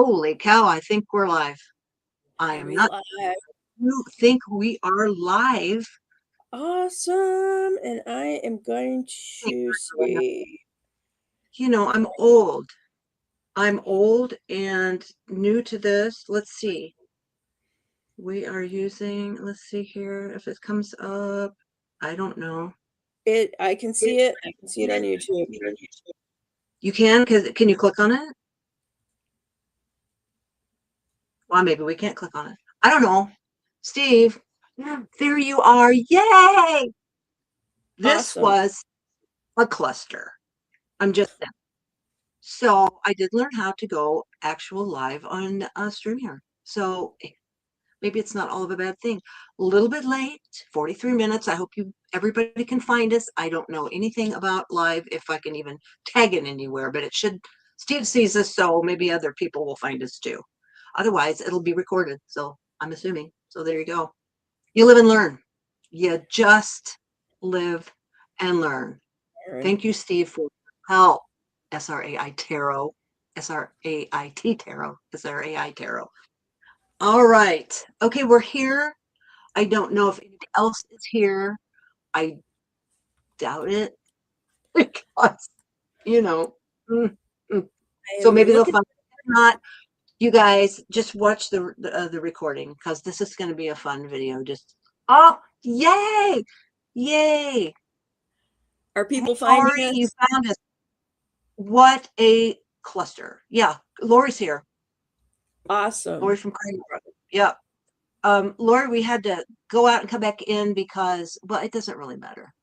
Holy cow, I think we're live. I Are am we not. live? You think we are live? Awesome. And I am going to see. I'm old. I'm old and new to this. Let's see. We are using, let's see here if it comes up. I don't know. I can see it. I can see it on YouTube. You can? Can you click on it? Well, maybe we can't click on it. I don't know. Steve, there you are. Yay! This Awesome. was a cluster. I'm just saying. So I did learn how to go actual live on stream here. So maybe it's not all of a bad thing. A little bit late, 43 minutes. I hope everybody can find us. I don't know anything about live if I can even tag it anywhere, but it should. Steve sees us, so maybe other people will find us too. Otherwise, it'll be recorded. So I'm assuming. So there you go. You live and learn. You just live and learn. Aaron. Thank you, Steve, for help. SRAI Tarot. SRAIT Tarot. SRAI Tarot. All right. Okay, we're here. I don't know if anybody else is here. I doubt it because, you know. mm, mm. I So am maybe they'll looking. find it. If not, you guys just watch the recording because this is going to be a fun video. Just, oh, yay! Yay! Are Hey, people finding Lori, you us? found us. What a cluster. Yeah, Lori's here. Lori Awesome. from Craig Brothers. Yep. Lori, we had to go out and come back in because, well, it doesn't really matter.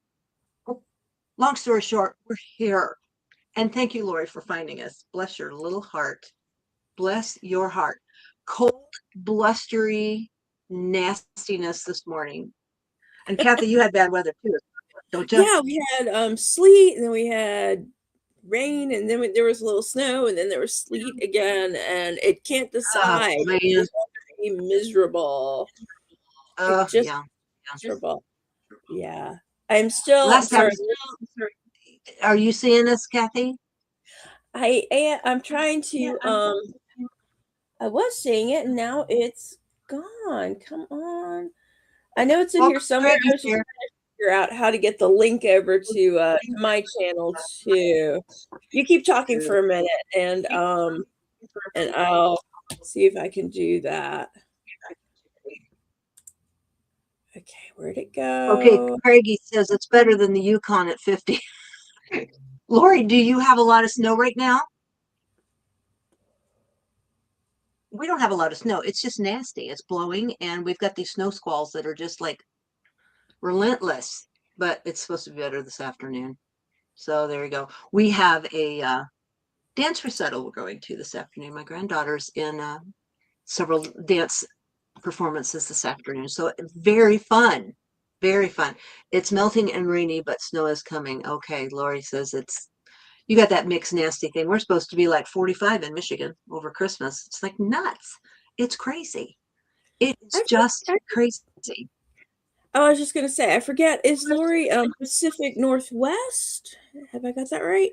Long story short, we're here. And thank you, Lori, for finding us. Bless your little heart. Bless your heart. Cold, blustery nastiness this morning. And Kathy, you had bad weather too, don't you? Yeah, we had sleet, and then we had rain, and then there was a little snow, and then there was sleet again, and it can't Oh, decide. It man. was very miserable. Like Oh, just yeah. miserable. Yeah. I'm Last time, sorry. are you seeing us, Kathy? I'm trying to I was seeing it and now it's gone. Come on. I know it's in Well, here somewhere. I Greggy's was just here. trying to figure out how to get the link over to my channel too. You keep talking for a minute and I'll see if I can do that. Okay, where'd it Okay, go? Craigie says it's better than the Yukon at 50. Lori, do you have a lot of snow right now? We don't have a lot of snow. It's just nasty. It's blowing, and we've got these snow squalls that are just like relentless. But it's supposed to be better this afternoon. So there you go. We have a dance recital we're going to this afternoon. My granddaughter's in several dance performances this afternoon. So very fun. Very fun. It's melting and rainy, but snow is coming. Okay, Lori says you got that mixed nasty thing. We're supposed to be like 45 in Michigan over Christmas. It's like nuts. It's crazy. It's I, just for- crazy. I was just gonna say, I forget, is Lori Pacific Northwest? Have I got that right?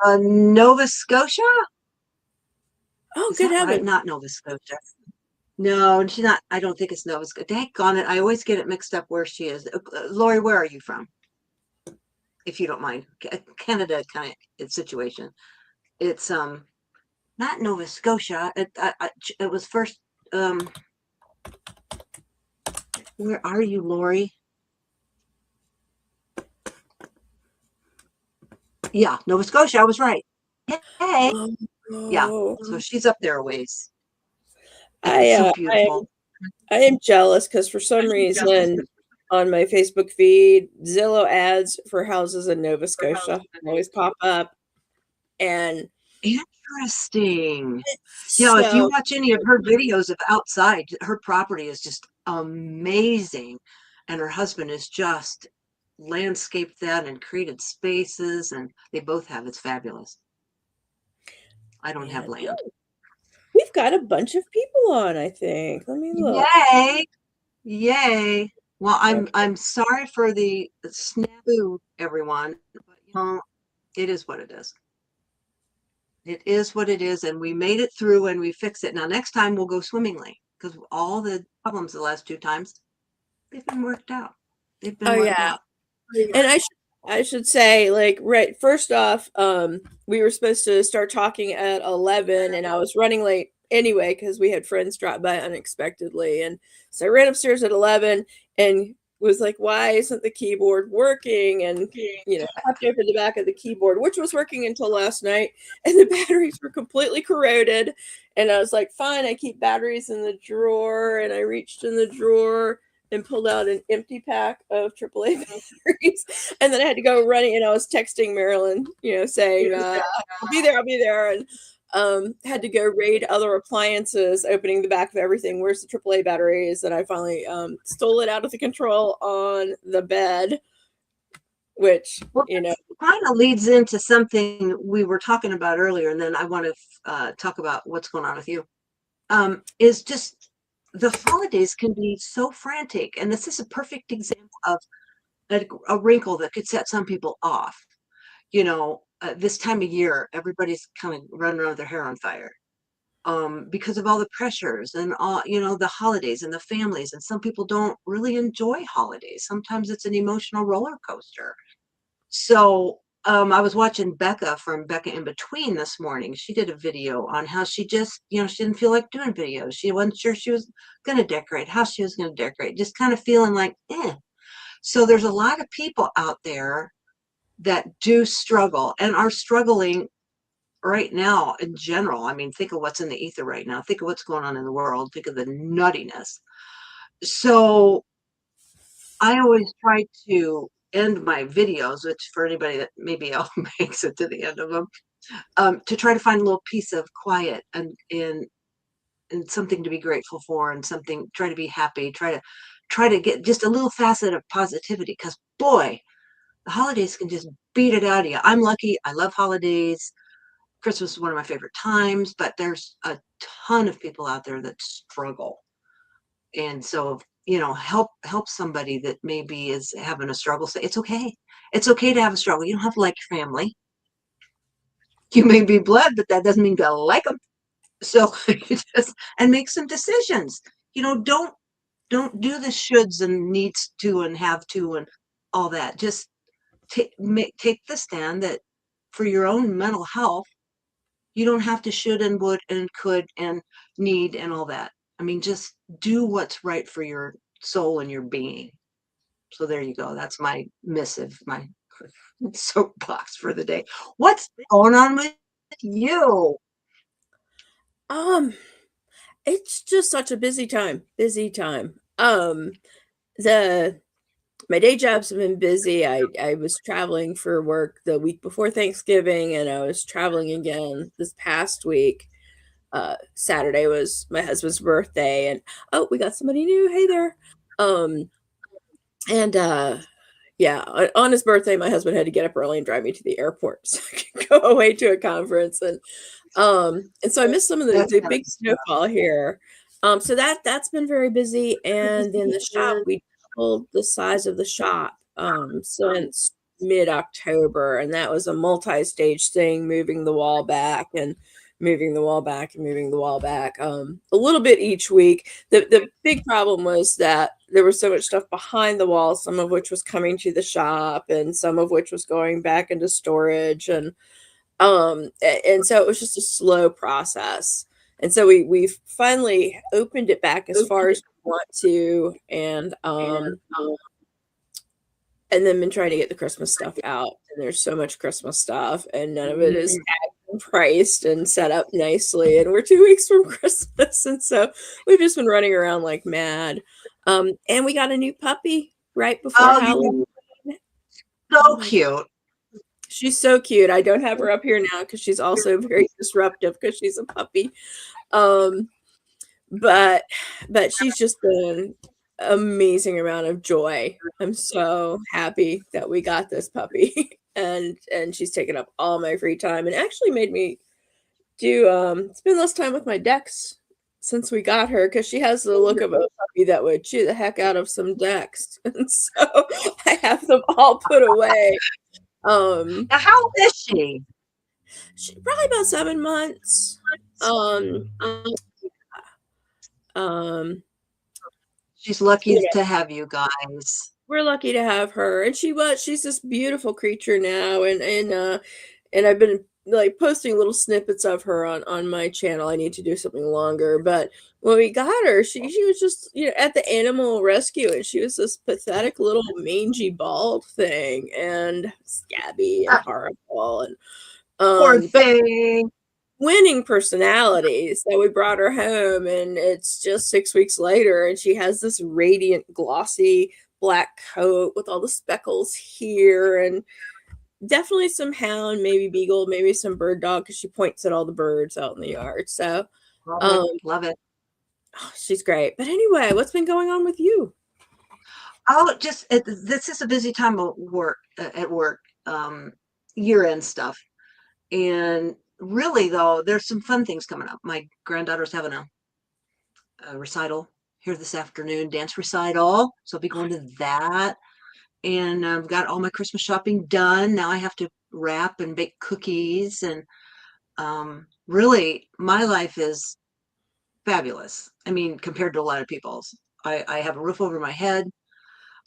Nova Scotia? Oh, Is good that right? heavens. Not Nova Scotia. No, she's not. I don't think it's Nova Scotia. Dang it. I always get it mixed up where she is. Lori, where are you from? If you don't mind. Canada kind of situation. It's not Nova Scotia. It was first where are you, Lori? Yeah, Nova Scotia. I was right. Hey. Yeah. Oh, So she's up there a ways. I It's so uh, I beautiful. I am jealous because for some reason on my Facebook feed, Zillow ads for houses in Nova Scotia always pop up, and Interesting. If you so watch any of her videos of outside, her property is just amazing. And her husband has just landscaped that and created spaces, and they both have. It's fabulous. I don't have and land. we've got a bunch of people on. I think. Let me look. Yay! Yay! Well, I'm Okay. I'm sorry for the snafu, everyone, but it is what it is. It is what it is, and we made it through and we fixed it. Now, next time we'll go swimmingly because all the problems the last 2 times, they've been worked out. They've been Oh worked yeah. out. And I should say, like, right, first off, we were supposed to start talking at 11 and I was running late anyway because we had friends drop by unexpectedly. And so I ran upstairs at 11 and was like, why isn't the keyboard working? And hopped over the back of the keyboard, which was working until last night, and the batteries were completely corroded. And I was like, fine, I keep batteries in the drawer. And I reached in the drawer and pulled out an empty pack of AAA batteries. And then I had to go running, and I was texting Marilyn, saying, I'll be there, I'll be there. And had to go raid other appliances, opening the back of everything. Where's the AAA batteries? And I finally stole it out of the control on the bed, which, Well, kind of leads into something we were talking about earlier, and then I want to talk about what's going on with you. Is just the holidays can be so frantic, and this is a perfect example of a wrinkle that could set some people off. This time of year, everybody's kind of running around with their hair on fire because of all the pressures and all, the holidays and the families. And some people don't really enjoy holidays. Sometimes it's an emotional roller coaster. So I was watching Becca from Becca in Between this morning. She did a video on how she just, she didn't feel like doing videos. She wasn't sure she was going to decorate, how she was going to decorate, just kind of feeling like, eh. So there's a lot of people out there that do struggle and are struggling right now in general. I mean, think of what's in the ether right now. Think of what's going on in the world. Think of the nuttiness. So I always try to end my videos, which for anybody that maybe makes it to the end of them, to try to find a little piece of quiet and something to be grateful for, and something, try to be happy, try to get just a little facet of positivity, because boy, the holidays can just beat it out of you. I'm lucky. I love holidays. Christmas is one of my favorite times, but there's a ton of people out there that struggle. And so, help somebody that maybe is having a struggle. Say it's okay. It's okay to have a struggle. You don't have to like your family. You may be blood, but that doesn't mean you gotta like them. So you just, and make some decisions. Don't do the shoulds and needs to and have to and all that. Just take the stand that for your own mental health, you don't have to should and would and could and need and all that. I mean, just do what's right for your soul and your being. So there you go. That's my missive, my soapbox for the day. What's going on with you? Um, it's just such a busy time. Busy time. The My day jobs have been busy. I was traveling for work the week before Thanksgiving, and I was traveling again this past week. Saturday was my husband's birthday, and oh, we got somebody new. Hey there. Um, and yeah, on his birthday, my husband had to get up early and drive me to the airport so I could go away to a conference, and so I missed some of the, That's the kind of big snowfall here. So that's been very busy, and in the shop we doubled the size of the shop since mid-October, and that was a multi-stage thing, moving the wall back and moving the wall back and moving the wall back a little bit each week. The big problem was that there was so much stuff behind the wall, some of which was coming to the shop and some of which was going back into storage, and so it was just a slow process. And so we finally opened it back as far as we want to, and then been trying to get the Christmas stuff out. And there's so much Christmas stuff, and none of it is tagged and priced and set up nicely. And we're 2 weeks from Christmas, and so we've just been running around like mad. And we got a new puppy right before Oh, Halloween. so Oh my, cute. she's so cute. I don't have her up here now because she's also very disruptive because she's a puppy. Um, but she's just been amazing amount of joy. I'm so happy that we got this puppy, and she's taken up all my free time and actually made me do spend less time with my decks since we got her, because she has the look of a puppy that would chew the heck out of some decks, and so I have them all put away. Now, how old is she? Probably about 7 months. Um, um, She's lucky you to have you guys. we're lucky to have her, and she's this beautiful creature now, and I've been like posting little snippets of her on my channel. I need to do something longer, but when we got her, she was just, at the animal rescue, and she was this pathetic little mangy bald thing, and scabby and Ah, horrible, and poor but thing. winning personality. So we brought her home, and it's just 6 weeks later, and she has this radiant, glossy black coat with all the speckles here, and definitely some hound, maybe beagle, maybe some bird dog, because she points at all the birds out in the yard. So, Love it. um, Love it. she's great. But anyway, what's been going on with you? Oh, just this is a busy time of work at work, um, year-end stuff. And really, though, there's some fun things coming up. My granddaughter's having a recital here this afternoon, dance recital. So I'll be going to that. And I've got all my Christmas shopping done. Now I have to wrap and bake cookies. And really, my life is fabulous. I mean, compared to a lot of people's. I have a roof over my head.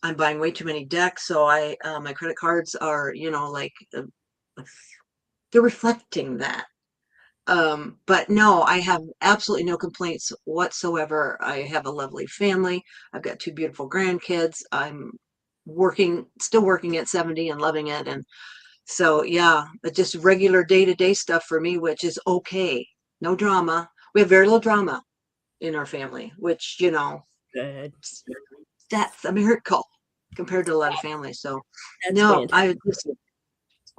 I'm buying way too many decks, so my credit cards are, like they're reflecting that. But no, I have absolutely no complaints whatsoever. I have a lovely family. I've got two beautiful grandkids. I'm still working at 70 and loving it. And so, yeah, but just regular day-to-day stuff for me, which is okay. No drama. We have very little drama in our family, which, Good. that's a miracle compared to a lot of families. So, That's no, fantastic. I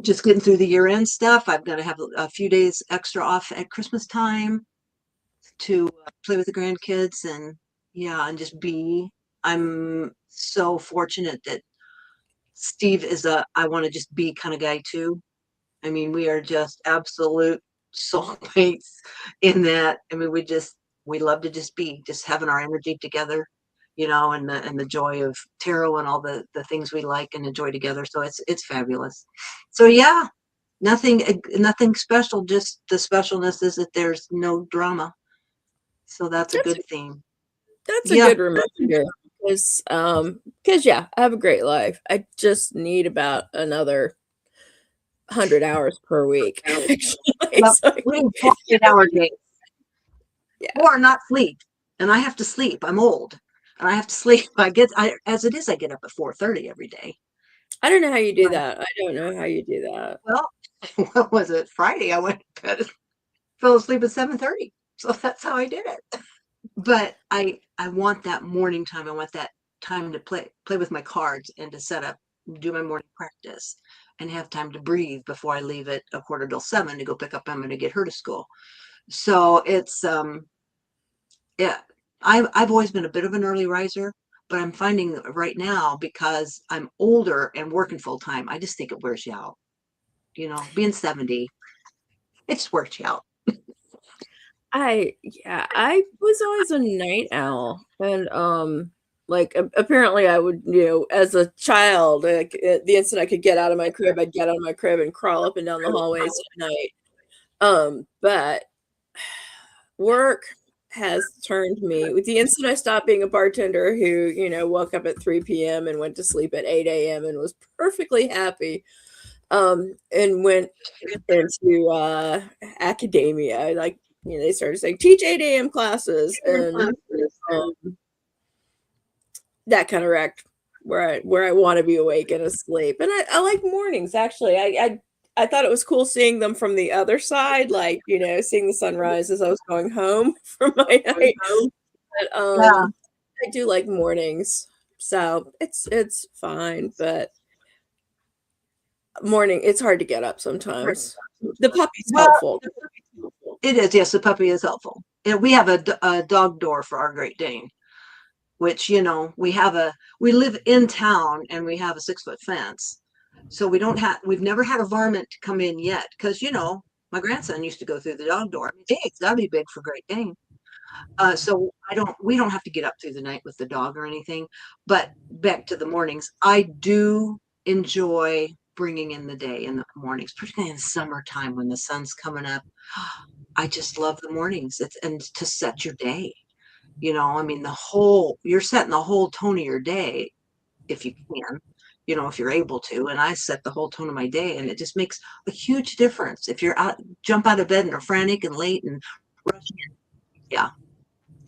just getting through the year-end stuff. I'm going to have a few days extra off at Christmas time to play with the grandkids and yeah, and just be. I'm so fortunate that Steve is I want to just be kind of guy too. I mean, we are just absolute soulmates in that. I mean, we love to just be, just having our energy together, and the joy of tarot and all the things we like and enjoy together. So it's fabulous. So yeah, nothing special. Just the specialness is that there's no drama. So that's a That's good theme. that's a Yeah, good reminder, because yeah, I have a great life. I just need about another 100 hours per week, actually. well, So, we need 48-hour days yeah, or not sleep. And I have to sleep. I'm old and I have to sleep. As it is, I get up at 4:30 every day. I don't know how you do But, that. I don't know how you do that. well, what was it? Friday, I went to bed, fell asleep at 7:30. So that's how I did it. But I want that morning time. I want that time to play with my cards and to set up, do my morning practice and have time to breathe before I leave at a quarter till 7 to go pick up Emma to get her to school. So it's yeah, I've always been a bit of an early riser, but I'm finding that right now because I'm older and working full time, I just think it wears you out. Being 70, it just wears you out. I was always a night owl, and like apparently I would, as a child, like, the instant I could get out of my crib, I'd get out of my crib and crawl up and down the hallways at night. But work has turned me, with the instant I stopped being a bartender who, woke up at 3 p.m. and went to sleep at 8 a.m. and was perfectly happy, and went into academia. Like, they started saying teach 8 a.m. classes, and um, that kind of wrecked where I want to be awake and asleep. And I like mornings, actually. I thought it was cool seeing them from the other side, like, seeing the sunrise as I was going home from my night. But Yeah. I do like mornings, so it's fine. But morning, it's hard to get up sometimes. The puppy's Well, helpful. it is. Yes, the puppy is helpful. And we have a dog door for our Great Dane, which, we live in town and we have a 6-foot fence. So we've never had a varmint come in yet because, my grandson used to go through the dog door. I mean, hey, it's gotta be big for Great Dane. So we don't have to get up through the night with the dog or anything. But back to the mornings, I do enjoy bringing in the day in the mornings, particularly in the summertime when the sun's coming up. I just love the mornings. And to set your day. I mean, you're setting the whole tone of your day if you can, if you're able to. And I set the whole tone of my day, and it just makes a huge difference. If you're out, jump out of bed and are frantic and late and rushing in. Yeah,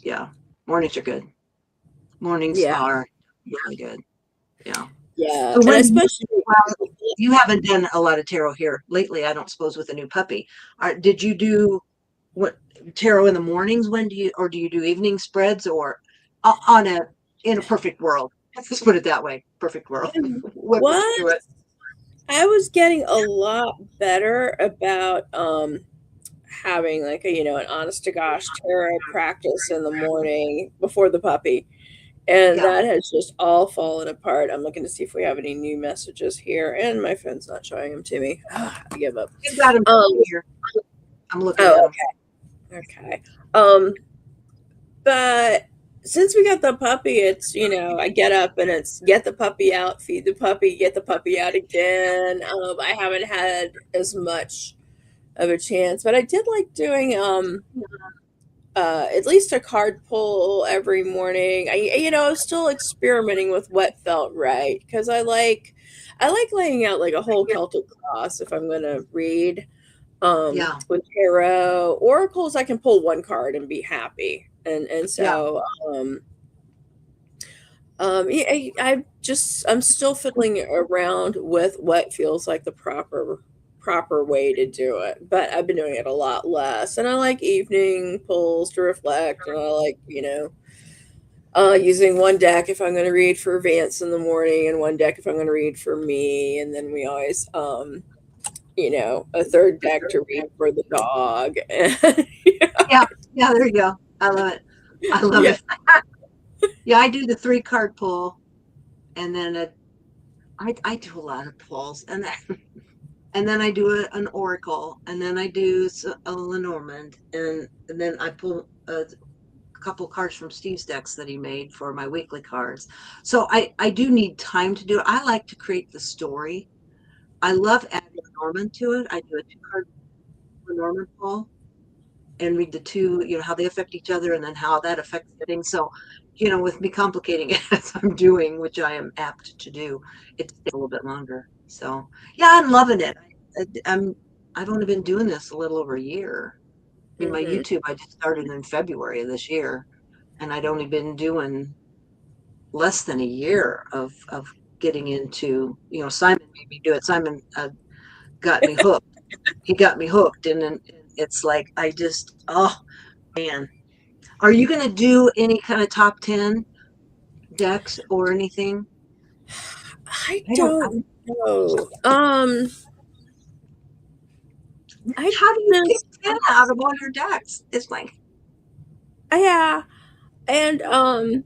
yeah. Mornings are good. Mornings Yeah. are really good. Yeah. Yeah. So And when do especially you haven't done a lot of tarot here lately, I don't suppose, with a new puppy. Did you do what tarot in the mornings? When do you do evening spreads, or on in a perfect world? Let's put it that way. Perfect world. When would you what do it? I was getting a lot better about having like an honest to gosh tarot practice in the morning before the puppy. And Yeah. that has just all fallen apart. I'm looking to see if we have any new messages here, and my phone's not showing them to me. I give up. You've got them Um, here. I'm looking at oh, them. okay. But since we got the puppy, it's, I get up and it's get the puppy out, feed the puppy, get the puppy out again. I haven't had as much of a chance, but I did like doing at least a card pull every morning. I was still experimenting with what felt right because I like laying out like a whole Celtic cross if I'm gonna read Yeah. with tarot oracles. I can pull one card and be happy, and Yeah. so yeah, I'm still fiddling around with what feels like the proper way to do it, but I've been doing it a lot less. And I like evening pulls to reflect, and I like, using one deck if I'm going to read for Vance in the morning, and one deck if I'm going to read for me, and then we always, a third deck to read for the dog. Yeah. Yeah. There you go. I love it. I love Yeah. it. Yeah. I do the 3 card pull, and then I do a lot of pulls, and then I do an oracle, and then I do a Lenormand, and then I pull a couple cards from Steve's decks that he made for my weekly cards. So I do need time to do it. I like to create the story. I love adding Lenormand to it. I do a 2 card Lenormand pull and read the two, how they affect each other, and then how that affects the thing. So, with me complicating it as I'm doing, which I am apt to do, it takes a little bit longer. So, yeah, I'm loving it. I've only been doing this a little over a year. I mean, my Hmm. YouTube, I just started in February of this year, and I'd only been doing less than a year of getting into, Simon made me do it. Simon got me hooked. He got me hooked, and then it's like oh man. Are you going to do any kind of top 10 decks or anything? I I don't. don't know. I How do you pick just 10 out of all your decks? It's like, yeah, and I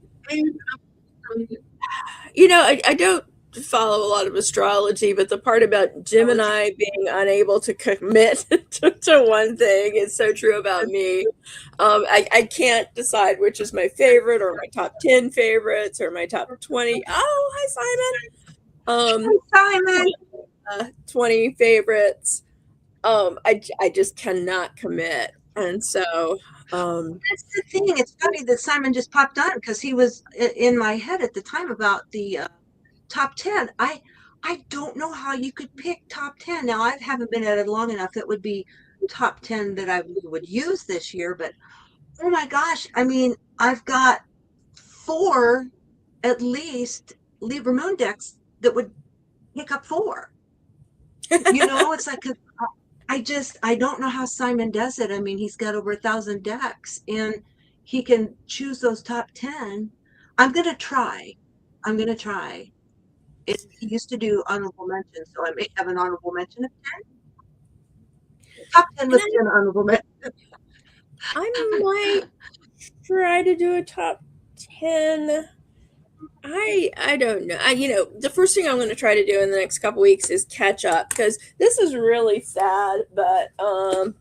don't follow a lot of astrology, but the part about Gemini being unable to commit to one thing is so true about me. I can't decide which is my favorite, or my top 10 favorites, or my top 20. Oh, hi, Simon. Simon. 20 favorites. I just cannot commit. And so, That's the thing. It's funny that Simon just popped on because he was in my head at the time about the top 10. I don't know how you could pick top 10. Now, I haven't been at it long enough that would be top 10 that I would use this year, but oh my gosh, I mean, I've got 4 at least Libra Moon decks that would pick up 4. It's like I don't know how Simon does it. I mean, he's got over 1,000 decks, and he can choose those top 10. I'm gonna try. I'm gonna try. He used to do honorable mention, so I may have an honorable mention of 10. Top 10 and with 10 honorable mentions. I might try to do a top 10. I don't know. The first thing I'm going to try to do in the next couple weeks is catch up, because this is really sad. But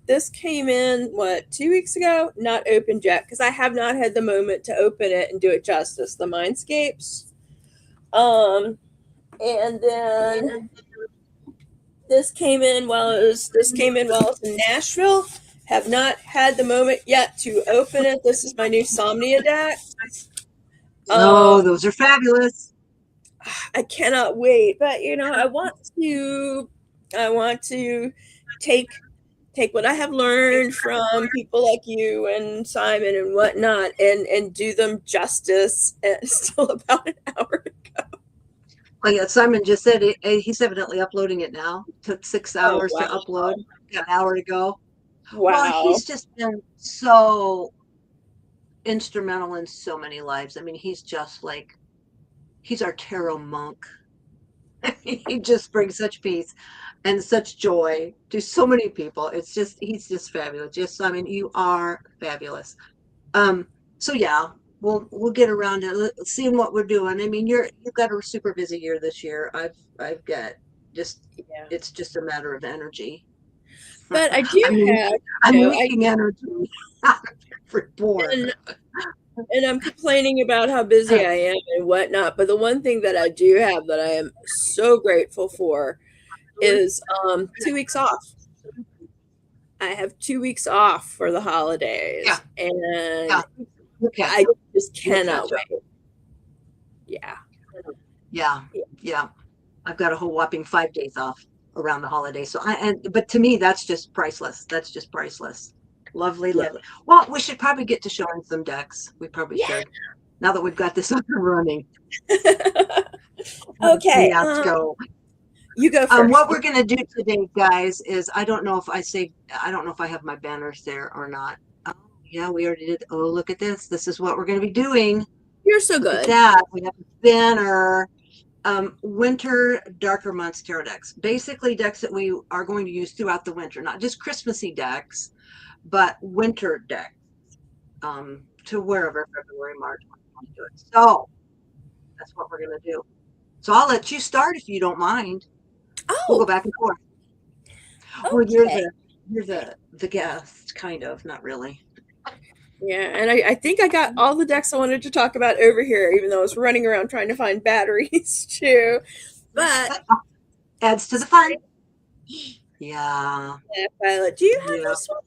this came in 2 weeks ago, not opened yet, because I have not had the moment to open it and do it justice. The Mindscapes, and then this came in while I was in Nashville. Have not had the moment yet to open it. This is my new Somnia deck. Oh, Um, those are fabulous. I cannot wait, but you know, I want to take take what I have learned from people like you and Simon and whatnot, and do them justice. And it's still about an hour. Oh yeah, Simon just said he's evidently uploading it now. Took six Oh hours to wow! upload. Got an hour to go. Well, Wow. he's just been so instrumental in so many lives. I mean, he's just like he's our tarot monk. He just brings such peace and such joy to so many people. It's just he's just fabulous. Just I mean, you are fabulous. Um, so yeah, we'll get around to seeing what we're doing. I mean, you've got a super busy year this year. I've got just Yeah. it's just a matter of energy. But I do I'm have, I'm you know, I leaking energy out of every pore. and and I'm complaining about how busy I am and whatnot. But the one thing that I do have that I am so grateful for is 2 weeks off. I have 2 weeks off for the Yeah, holidays, yeah. and We'll catch I up. just We'll catch cannot up. wait. Yeah. Yeah, yeah. I've got a whole whopping 5 days off around the holiday. So but to me, that's just priceless. That's just priceless. Lovely, Yeah. lovely. Well, we should probably get to showing some decks. We probably Yeah. should. Now that we've got this up and running, we Okay. have to go. You go first. What we're gonna do today, guys, is I don't know if I have my banners there or not. Oh, yeah, we already did. Oh, look at this. This is what we're gonna be doing. You're so Look at good. that. We have a banner. Winter darker months tarot decks. Basically, decks that we are going to use throughout the winter, not just Christmassy decks, but winter decks to wherever February, March, we want to do it. So that's what we're going to do. So I'll let you start if you don't mind. We'll go Oh, back and forth. Well, okay. you're the guest, kind of, not really. Yeah, and I think I got all the decks I wanted to talk about over here, even though I was running around trying to find batteries too. But Adds to the fun. Yeah, Violet, do you have yeah. this one?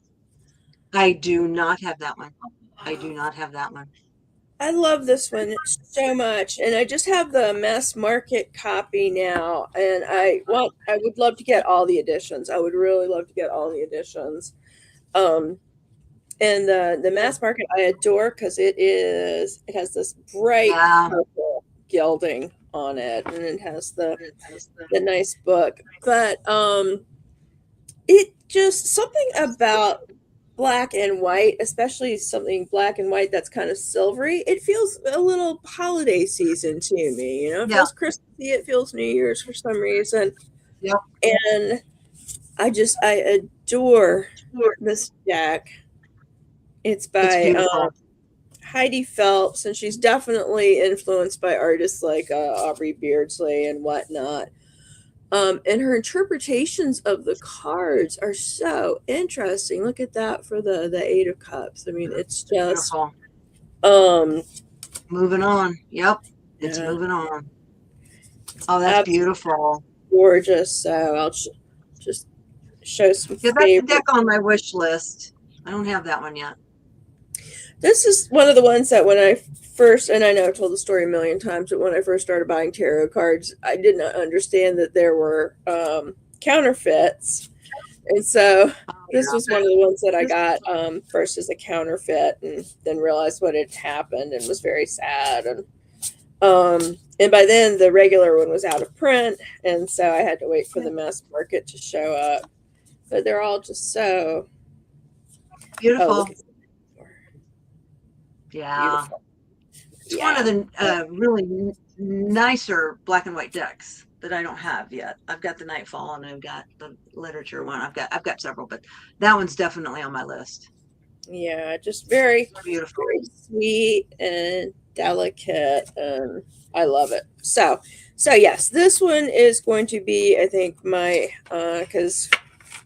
I do not have that one. I do not have that one. I love this one so much, and I just have the mass market copy now, and I would love to get all the editions. I would really love to get all the editions. Um, and the mass market I adore because it has this bright Yeah. purple gilding on it, and it has the nice book. But it just something about black and white, especially something black and white that's kind of silvery. It feels a little holiday season to me. You know, it Yeah. feels Christmassy. It feels New Year's for some reason, Yep. and I adore this deck. It's It's by beautiful. Heidi Phelps, and she's definitely influenced by artists like Aubrey Beardsley and whatnot. And her interpretations of the cards are so interesting. Look at that for the Eight of Cups. I mean, it's just Beautiful. um Moving on. Yep. It's yeah, moving on. Oh, that's absolutely beautiful. gorgeous. So I'll just show some Yeah, that's the favorite. deck on my wish list. I don't have that one yet. This is one of the ones that when I first, and I know I've told the story a million times, but when I first started buying tarot cards, I did not understand that there were counterfeits. And so Oh, this was one of the ones that I got first as a counterfeit, and then realized what had happened and was very sad. And by then the regular one was out of print, and so I had to wait for the mass market to show up. But they're all just so oh, look beautiful. at Yeah. beautiful. It's one of Yeah. the really nicer black and white decks that I don't have yet. I've got the Nightfall and I've got the literature one. I've got several, but that one's definitely on my list. Yeah, just very, Beautiful. very sweet and delicate, and I love it. So yes, this one is going to be, I think, my because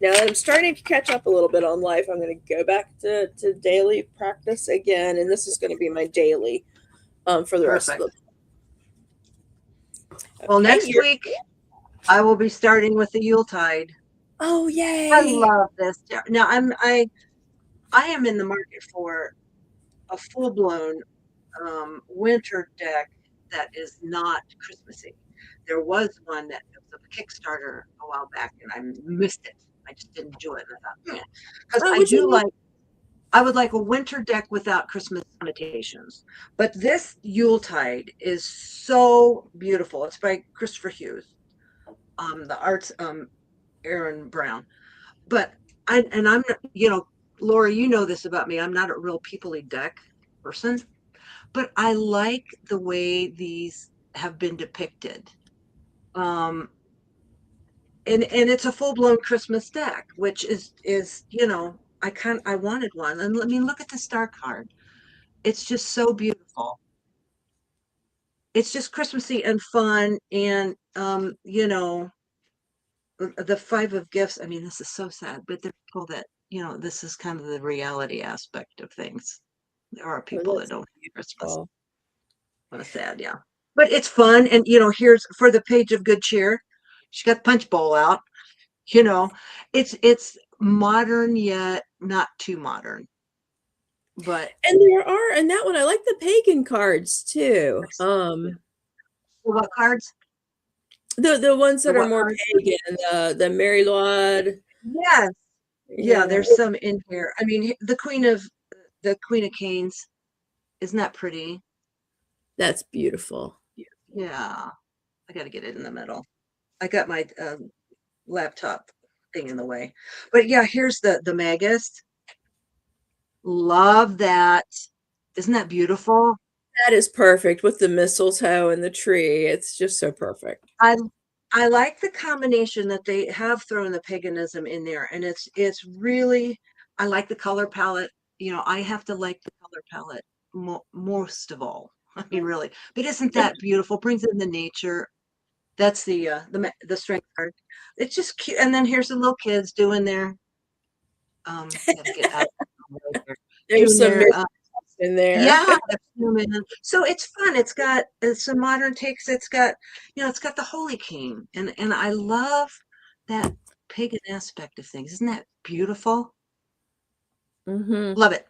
now that I'm starting to catch up a little bit on life, I'm going to go back to daily practice again, and this is going to be my daily for the rest of Perfect. the. Well, Okay, next you're week I will be starting with the Yuletide. Oh, I yay. love this. Now I am in the market for a full blown winter deck that is not Christmassy. There was one that was a Kickstarter a while back, and I missed it. I just didn't do it. And I thought, because Oh, I which do one? like, I would like a winter deck without Christmas connotations. But this Yuletide is so beautiful. It's by Christopher Hughes. The art's Aaron Brown. But I'm Lori, you know this about me. I'm not a real peoply deck person, but I like the way these have been depicted. Um, and it's a full blown Christmas deck, which is I wanted one, and I mean look at the star card. It's just so beautiful. It's just Christmassy and fun, and the five of gifts. I mean, this is so sad, but there are people that this is kind of the reality aspect of things. There are Oh, people that that's don't have Christmas. beautiful. What a sad, yeah. But it's fun, and here's for the page of good cheer. She got the punch bowl out. You know, it's modern yet not too modern. But And there are, and that one, I like the pagan cards too. what cards? The ones The that are what more cards? pagan, the Mary Lord, Yes, you yeah. know, There's some in here. I mean, the Queen of Canes. Isn't that pretty? that's beautiful. Yeah, I got to get it in the middle. I got my laptop thing in the way. But yeah, here's the Magus. Love that. Isn't that beautiful? That is perfect with the mistletoe and the tree. It's just so perfect. I I like the combination that they have thrown the paganism in there, and it's really I like the color palette. I have to like the color palette most of all. I mean, really. But isn't that beautiful? Brings in the nature. That's the strength card. It's just cute. And then here's the little kids doing their got to get out right there. There's Doing some their mistakes in there. yeah, that's human. So it's fun. It's got some modern takes. It's got the Holy King, and I love that pagan aspect of things. Isn't that beautiful? Hmm. Love it.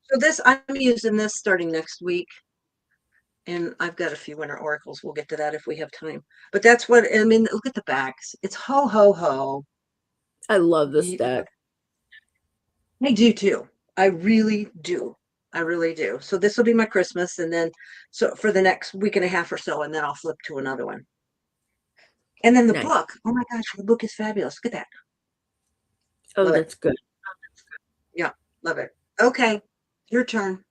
So I'm using this starting next week, and I've got a few winter oracles. We'll get to that if we have time. But that's what I mean. Look at the backs. It's ho ho ho. I love this You- deck. I do too. I really do. I really do. So this will be my Christmas, and then so for the next week and a half or so, and then I'll flip to another one. And then the Nice. book. Oh my gosh, the book is fabulous. Look at that. Oh, Love it. that's good. Yeah, love it. Okay, your turn.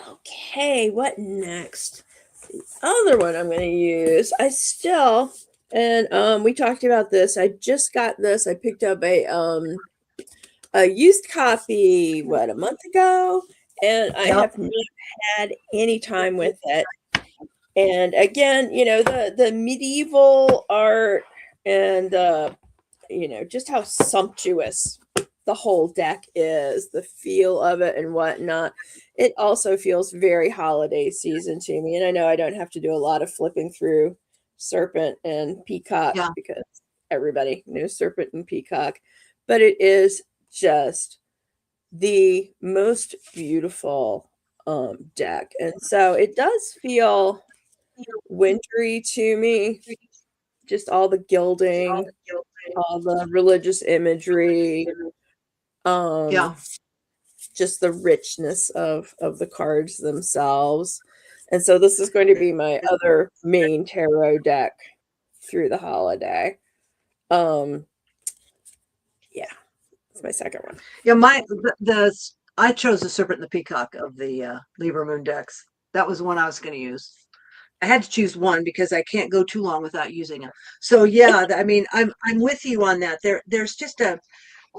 Okay, what next? The other one I'm going to use, and we talked about this. I just got this. I picked up a used copy a month ago, and I Yep. have not had any time with it. And again, the medieval art and just how sumptuous the whole deck is, the feel of it and whatnot. It also feels very holiday season to me. And I know I don't have to do a lot of flipping through Serpent and Peacock Yeah. because everybody knows Serpent and Peacock, but it is just the most beautiful deck. And so it does feel wintry to me, just all the gilding, all the religious imagery, Yeah. um, just the richness of the cards themselves. And so this is going to be my other main tarot deck through the holiday. Um, yeah, it's my second one. Yeah. I chose the Serpent and the Peacock of the Libra Moon decks. That was the one I was going to use. I had to choose one because I can't go too long without using it. So yeah, I mean, I'm with you on that. There's just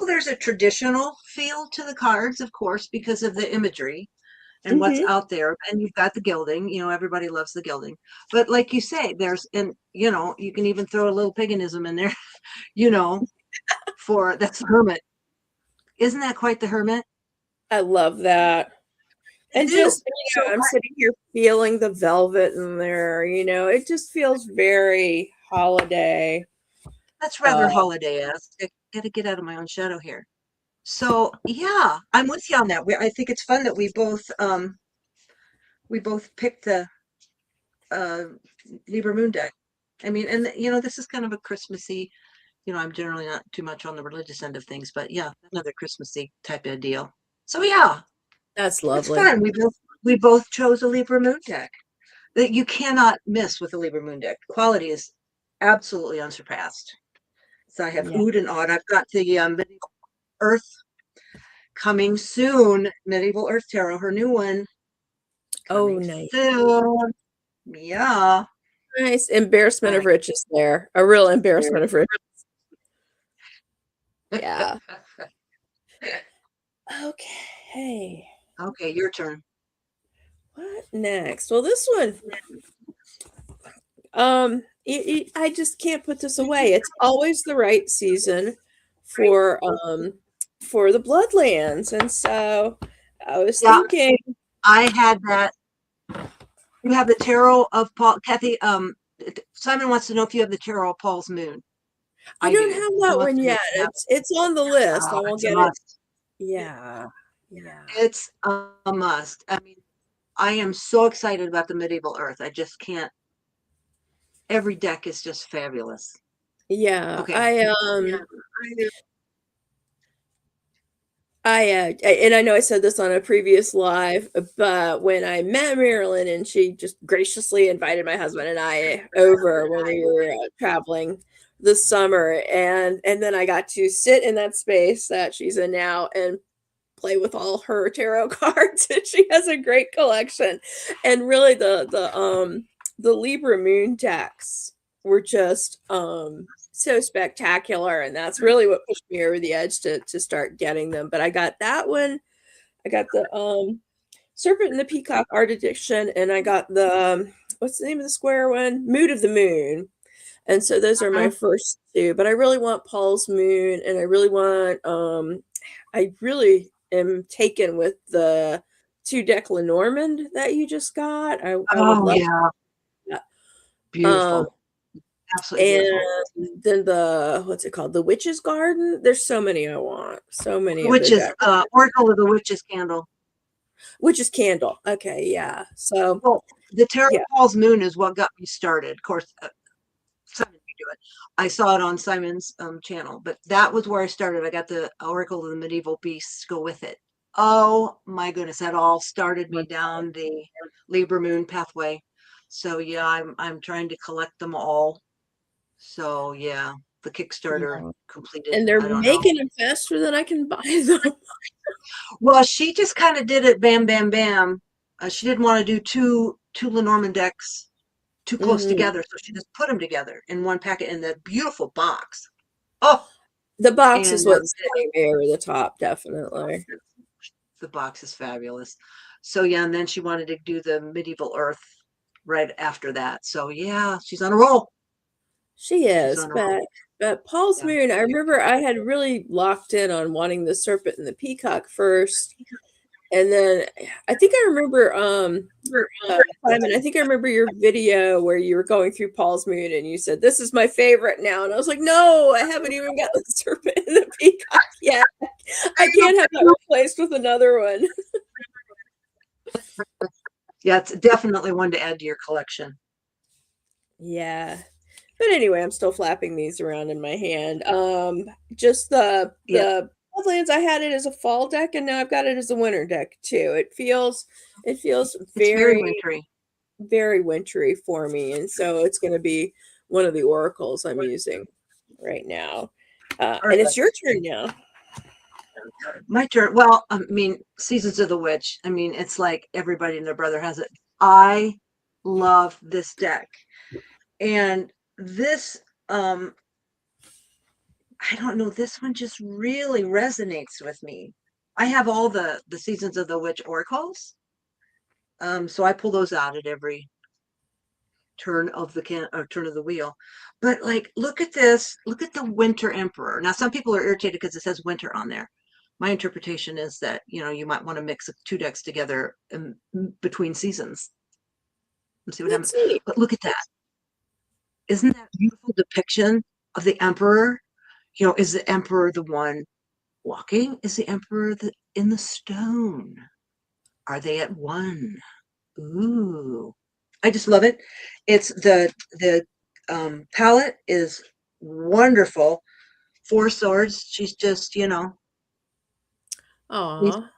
there's a traditional feel to the cards, of course, because of the imagery and what's Hmm. out there. And you've got the gilding. Everybody loves the gilding. But like you say, you can even throw a little paganism in there. You know, for that's the Hermit. Isn't that quite the Hermit? I love that. I And do. just, So I'm sitting here feeling the velvet in there, it just feels very holiday. That's rather Uh, holiday-esque. I gotta get out of my own shadow here. So yeah, I'm with you on that. I think it's fun that we both picked the uh Libra Moon deck. I mean, and you know, this is kind of a Christmassy, you know, I'm generally not too much on the religious end of things, but yeah, another Christmassy type of deal. So yeah, that's it's lovely. fun. We both chose a Libra Moon deck that you cannot miss with a Libra Moon deck. Quality is absolutely unsurpassed. So I have Yeah. Ood and Odd. I've got the Medieval Earth coming soon. Medieval Earth Tarot, her new one Oh, coming nice. soon. Yeah. Nice embarrassment I of riches there. A real embarrassment of riches. Yeah. Okay. Okay, your turn. What next? Well, this one, I just can't put this away. It's always the right season for the Bloodlands, and so I was Yeah, thinking, I had that. You have the Tarot of Paul. Kathy, Simon wants to know if you have the Tarot of Paul's Moon. I I don't do. have He that wants one to know yet. if you have it. It's on the list. I Oh, won't it's a get it. must. Yeah. Yeah. It's a must. I mean, I am so excited about the Medieval Earth. I just can't. Every deck is just fabulous. Yeah. Okay. And I know I said this on a previous live, but when I met Marilyn and she just graciously invited my husband and I over when we were traveling this summer, and then I got to sit in that space that she's in now and play with all her tarot cards. And she has a great collection, and really the Libra Moon decks were just so spectacular, and that's really what pushed me over the edge to start getting them. But I got that one. I got the Serpent and the Peacock Art Edition, and I got the what's the name of the square one? Mood of the Moon. And so those are my Mhm. first two. But I really want Paul's Moon, and I really want I really am taken with the two deck Lenormand that you just got. I would Oh, love yeah. that. Um, Beautiful. Absolutely and beautiful. then the what's it called? The Witch's Garden. There's so many I want. So many of the Which is decks. Oracle of the Witch's Candle. Witch's Candle. Okay, yeah. So Well, the Tarot yeah. of Paul's Moon is what got me started. Of course, Simon can do it. I saw it on Simon's channel, but that was where I started. I got the Oracle of the Medieval Beasts to go with it. Oh my goodness, that all started me down the Libra Moon pathway. So yeah, I'm trying to collect them all. So yeah, the Kickstarter Yeah. completed. And they're I don't know. making them faster than I can buy them. Well, she just kind of did it bam, bam, bam. She didn't want to do two Lenormand decks too close Mhm. together, so she just put them together in one packet in that beautiful box. Oh, The box is and what's getting me over the top, definitely. the box is fabulous. So yeah, and then she wanted to do the Medieval Earth right after that. So yeah, she's on a roll. She She's is, on a roll. but Paul's Yeah. Moon, I remember I had really locked in on wanting the Serpent and the Peacock first, and then I think I remember, Simon, I think I remember your video where you were going through Paul's Moon and you said, "This is my favorite now," and I was like, "No, I haven't even got the Serpent and the Peacock yet. I can't have that replaced with another one." Yeah, it's definitely one to add to your collection. Yeah. But anyway, I'm still flapping these around in my hand. Just Yeah, the Badlands, I had it as a fall deck, and now I've got it as a winter deck too. It feels it's very very wintry. very wintry for me, and so it's going to be one of the oracles I'm using right now. All And right, it's your turn now. my turn. Well, I mean, Seasons of the Witch. I mean, it's like everybody and their brother has it. I love this deck. And this, I don't know, this one just really resonates with me. I have all the Seasons of the Witch oracles. So I pull those out at every turn of the turn of the wheel. But like, look at this. Look at the Winter Emperor. Now, some people are irritated because it says winter on there. My interpretation is that, you know, you might want to mix two decks together in between seasons and see what happens. That's neat. But look at that. Isn't that a beautiful depiction of the emperor. Is the emperor the one walking? Is the emperor in the stone? Are they at one? Ooh, I just love it. It's the palette is wonderful. Four swords. She's just, Aw.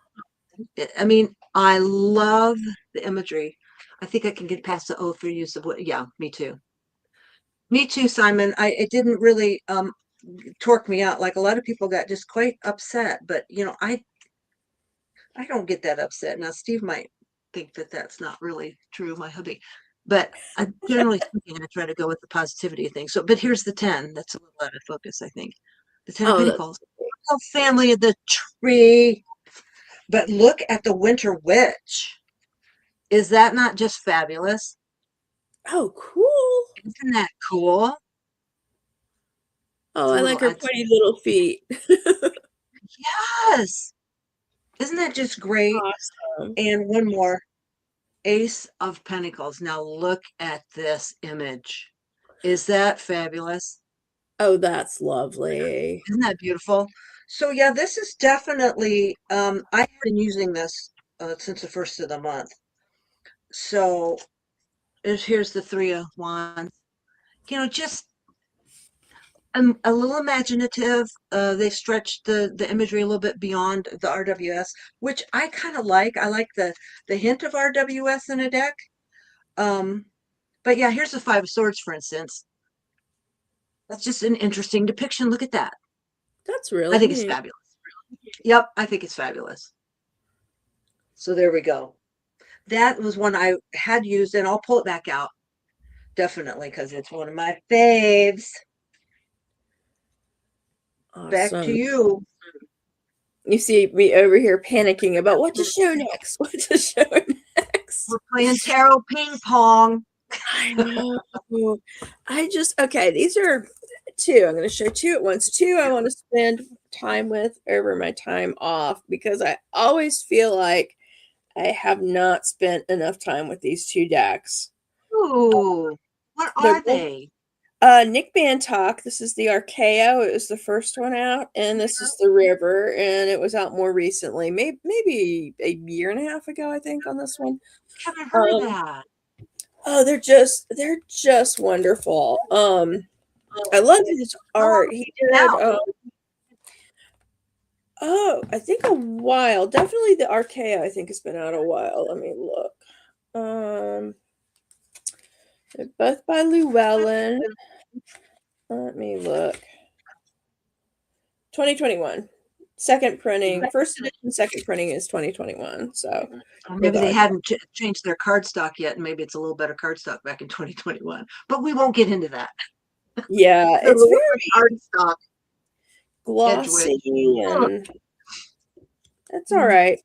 I mean, I love the imagery. I think I can get past the for use of what. Yeah, me too. Me too, Simon. It didn't really torque me out. Like a lot of people got just quite upset, but I don't get that upset. Now Steve might think that that's not really true, my hubby, but I'm generally speaking, I try to go with the positivity thing. So, but here's the 10. That's a little out of focus, I think. The 10 of Oh, that's Pentacles. Oh, family of the tree. But look at the Winter Witch. Is that not just fabulous? oh, cool. Isn't that cool? Oh, It's a I little, like her pointy little feet. yes. Isn't that just great? Awesome. And one more, Ace of Pentacles. Now look at this image. Is that fabulous? Oh, that's lovely. Isn't that beautiful? So yeah, this is definitely, I've been using this since the first of the month. So here's the Three of Wands. Just a little imaginative. They stretched the imagery a little bit beyond the RWS, which I kind of like. I like the hint of RWS in a deck. Um, but yeah, here's the Five of Swords, for instance. That's just an interesting depiction. Look at that. That's I really think it's neat. fabulous. Yep, I think it's fabulous. So there we go. That was one I had used, and I'll pull it back out definitely because it's one of my faves. Back to Awesome. you. You see me over here panicking about what to show next. What to show next. We're playing tarot ping pong. I know. Okay, these are two. I'm going to show two at once. Two I want to spend time with over my time off because I always feel like I have not spent enough time with these two decks. Ooh, what They're are both they? Nick Bantock. This is the Archaeo. It was the first one out, and this is the River, and it was out more recently, maybe a year and a half ago, I think, on this one. Haven't heard of Um, that. oh, they're just wonderful. I love his How long art. has He it been did out? oh, I think a while. Definitely the Archaea, I think, has been out a while. Let me look. They're both by Llewellyn. Let me look. 2021. Second printing. First edition, second printing is 2021. So Or for maybe the they Archaea. hadn't changed their card stock yet, and maybe it's a little better card stock back in 2021. But we won't get into that. Yeah, The it's lower very card stock, Edgewood. glossy and that's all right.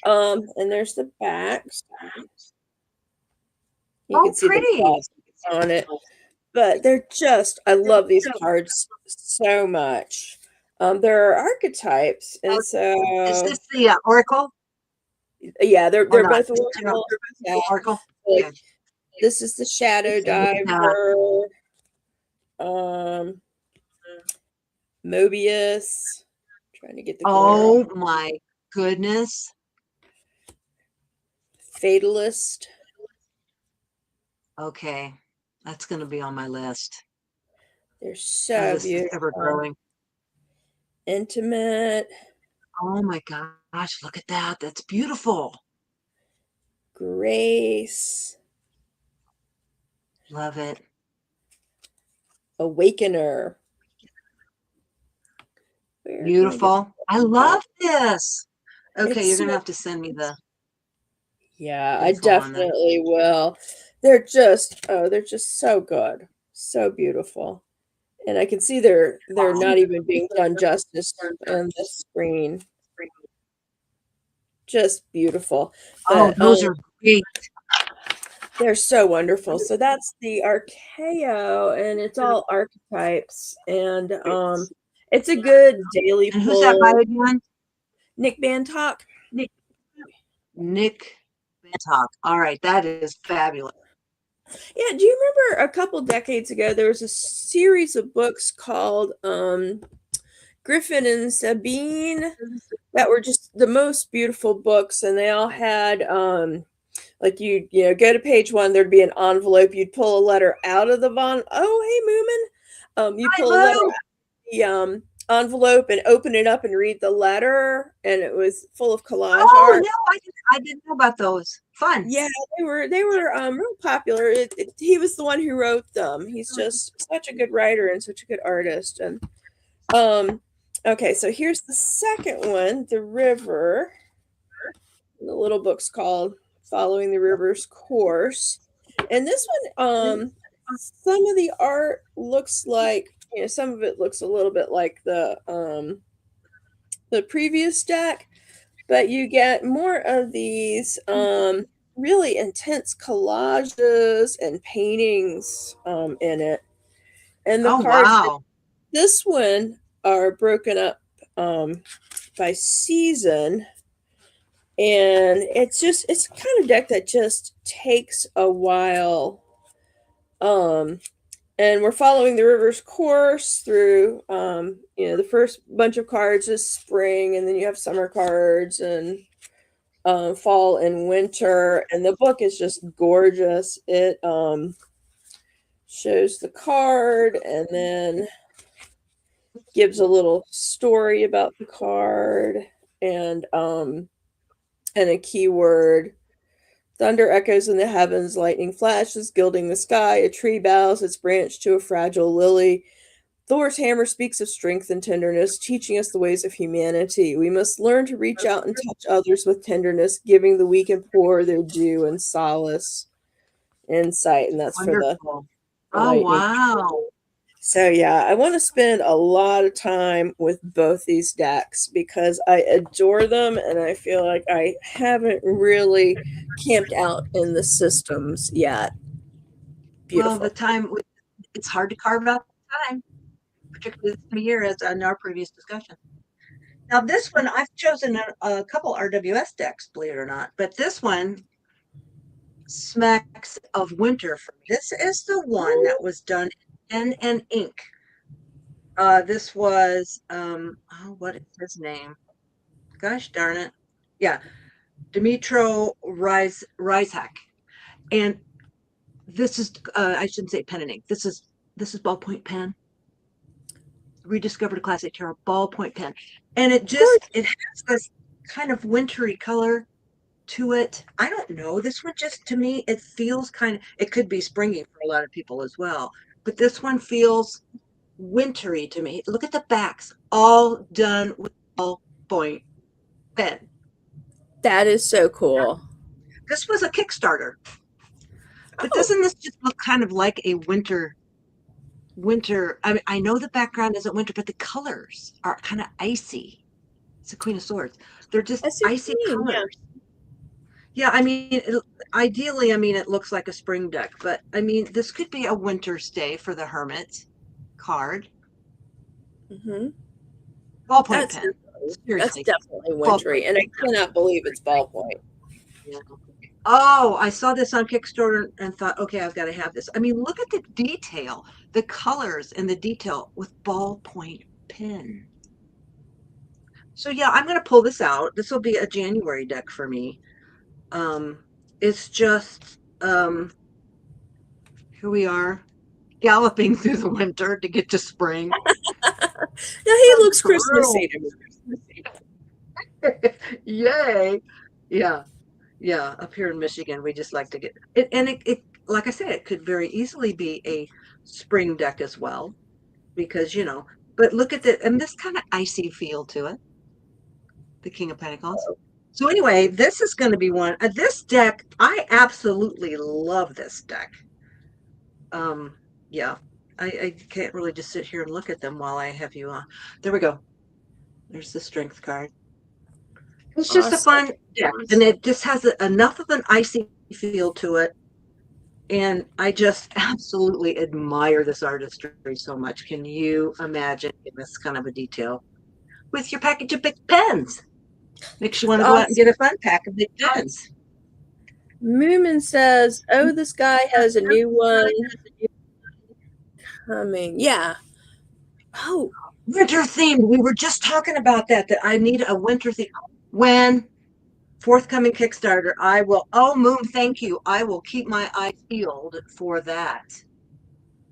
And there's the backs. You Oh, can see the pretty. gloss on it. But I love these cards so much. There are archetypes, and Is so this the Oracle yeah, they're or they're not? both Oracle. Yeah, Oracle. like Okay. this is the Shadow Look at that. Diver, um, Mobius. Trying to get the glare off. Oh my goodness. Fatalist. Okay. That's going to be on my list. They're Oh, so this is ever beautiful. growing. Intimate. Oh my gosh. Look at that. That's beautiful. Grace. Love it. Awakener. Where can I get? Beautiful. I love this. Okay, It's you're gonna so have to send me the yeah, I info on that. definitely will. They're just so good. So beautiful. And I can see they're Wow. not even being done justice on the screen. Just beautiful. Oh, But those are great. they're so wonderful. So that's the Archaeo and it's all archetypes and it's a good daily And who's that by pull. again? Nick Bantock. Nick Bantock. All right, that is fabulous. Yeah, do you remember a couple decades ago there was a series of books called Griffin and Sabine that were just the most beautiful books, and they all had like you know go to page one, there'd be an envelope, you'd pull a letter out of the oh hey Moomin, you'd Hi, pull a letter Lou. the envelope and open it up and read the letter, and it was full of collage Oh art. no, I didn't know about those. Fun. Yeah, they were real popular. He was the one who wrote them. He's just such a good writer and such a good artist. And um, okay, so here's the second one, The River. The little book's called Following the River's Course. And this one, some of the art looks like, you know, some of it looks a little bit like the previous deck, but you get more of these really intense collages and paintings in it. And the Oh cards, wow. this one, are broken up by season. And it's kind of deck that just takes a while. Um, and we're following the river's course through you know, the first bunch of cards is spring, and then you have summer cards and fall and winter, and the book is just gorgeous. It shows the card and then gives a little story about the card, and a keyword. Thunder echoes in the heavens, lightning flashes, gilding the sky. A tree bows its branch to a fragile lily. Thor's hammer speaks of strength and tenderness, teaching us the ways of humanity. We must learn to reach out and touch others with tenderness, giving the weak and poor their due and solace, insight. And that's for Wonderful. the Oh lightning. wow. So yeah, I want to spend a lot of time with both these decks because I adore them, and I feel like I haven't really camped out in the systems yet. Well, the Beautiful. time it's hard to carve out the time, particularly this time of year, as in our previous discussion. Now, this one I've chosen a couple RWS decks, believe it or not, but this one smacks of winter for me. This is the one that was done in pen and ink. This was oh, what is his name? Gosh darn it. Yeah, Dimitro Reishack. And this is I shouldn't say pen and ink. This is ballpoint pen. Rediscovered a classic tarot ballpoint pen. And it has this kind of wintry color to it. I don't know. This one just to me, it feels kind of, it could be springy for a lot of people as well. But this one feels wintry to me. Look at the backs, all done with ballpoint pen. That is so cool. This was a Kickstarter, but Oh, doesn't this just look kind of like a winter? I mean, I know the background isn't winter, but the colors are kind of icy. It's a Queen of Swords. They're just I see what icy you mean. Yeah. colors. Yeah, I mean, ideally, I mean, it looks like a spring deck, but I mean, this could be a winter stay for the Hermit card. Hmm. Ballpoint That's pen. that's Seriously, definitely ballpoint. wintry, and I cannot believe it's ballpoint. Yeah. Oh, I saw this on Kickstarter and thought, okay, I've got to have this. I mean, look at the detail, the colors and the detail with ballpoint pen. So yeah, I'm going to pull this out. This will be a January deck for me. It's just here we are galloping through the winter to get to spring. Now he Oh, looks Christmassy to me. yay. Yeah, yeah. Up here in Michigan, we just like to get it, and it, like I said, it could very easily be a spring deck as well, because but look at the and this kind of icy feel to it, the King of Pentacles. So anyway, this is going to be one. This deck, I absolutely love this deck. Um, yeah, I can't really just sit here and look at them while I have you on. There we go. There's the strength card. It's just a Awesome. fun deck, and it just has enough of an icy feel to it. And I just absolutely admire this artistry so much. Can you imagine in this kind of a detail with your package of big pens? Makes you want It's to go out and awesome. get a fun pack of big pens. Moomin says, "Oh, this guy has a new one coming." Yeah. Oh, Winter themed. We were just talking about that I need a winter theme. When forthcoming Kickstarter, I will, oh, Moon, thank you. I will keep my eyes peeled for that.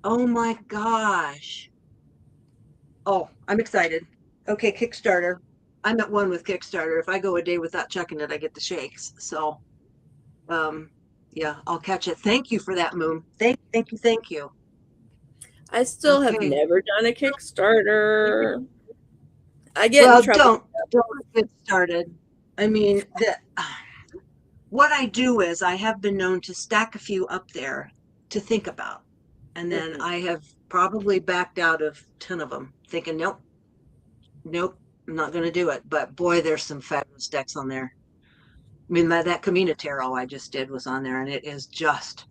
Oh my gosh. Oh, I'm excited. Okay, Kickstarter. I'm at one with Kickstarter. If I go a day without checking it, I get the shakes. So, um, yeah, I'll catch it. Thank you for that, Moon. Thank you. I still have Okay. never done a Kickstarter. I get in Well, trouble. don't get started. I mean, what I do is I have been known to stack a few up there to think about. And then Mm-mm. I have probably backed out of 10 of them, thinking, nope, I'm not going to do it. But boy, there's some fabulous decks on there. I mean, that Kamina Tarot I just did was on there, and it is just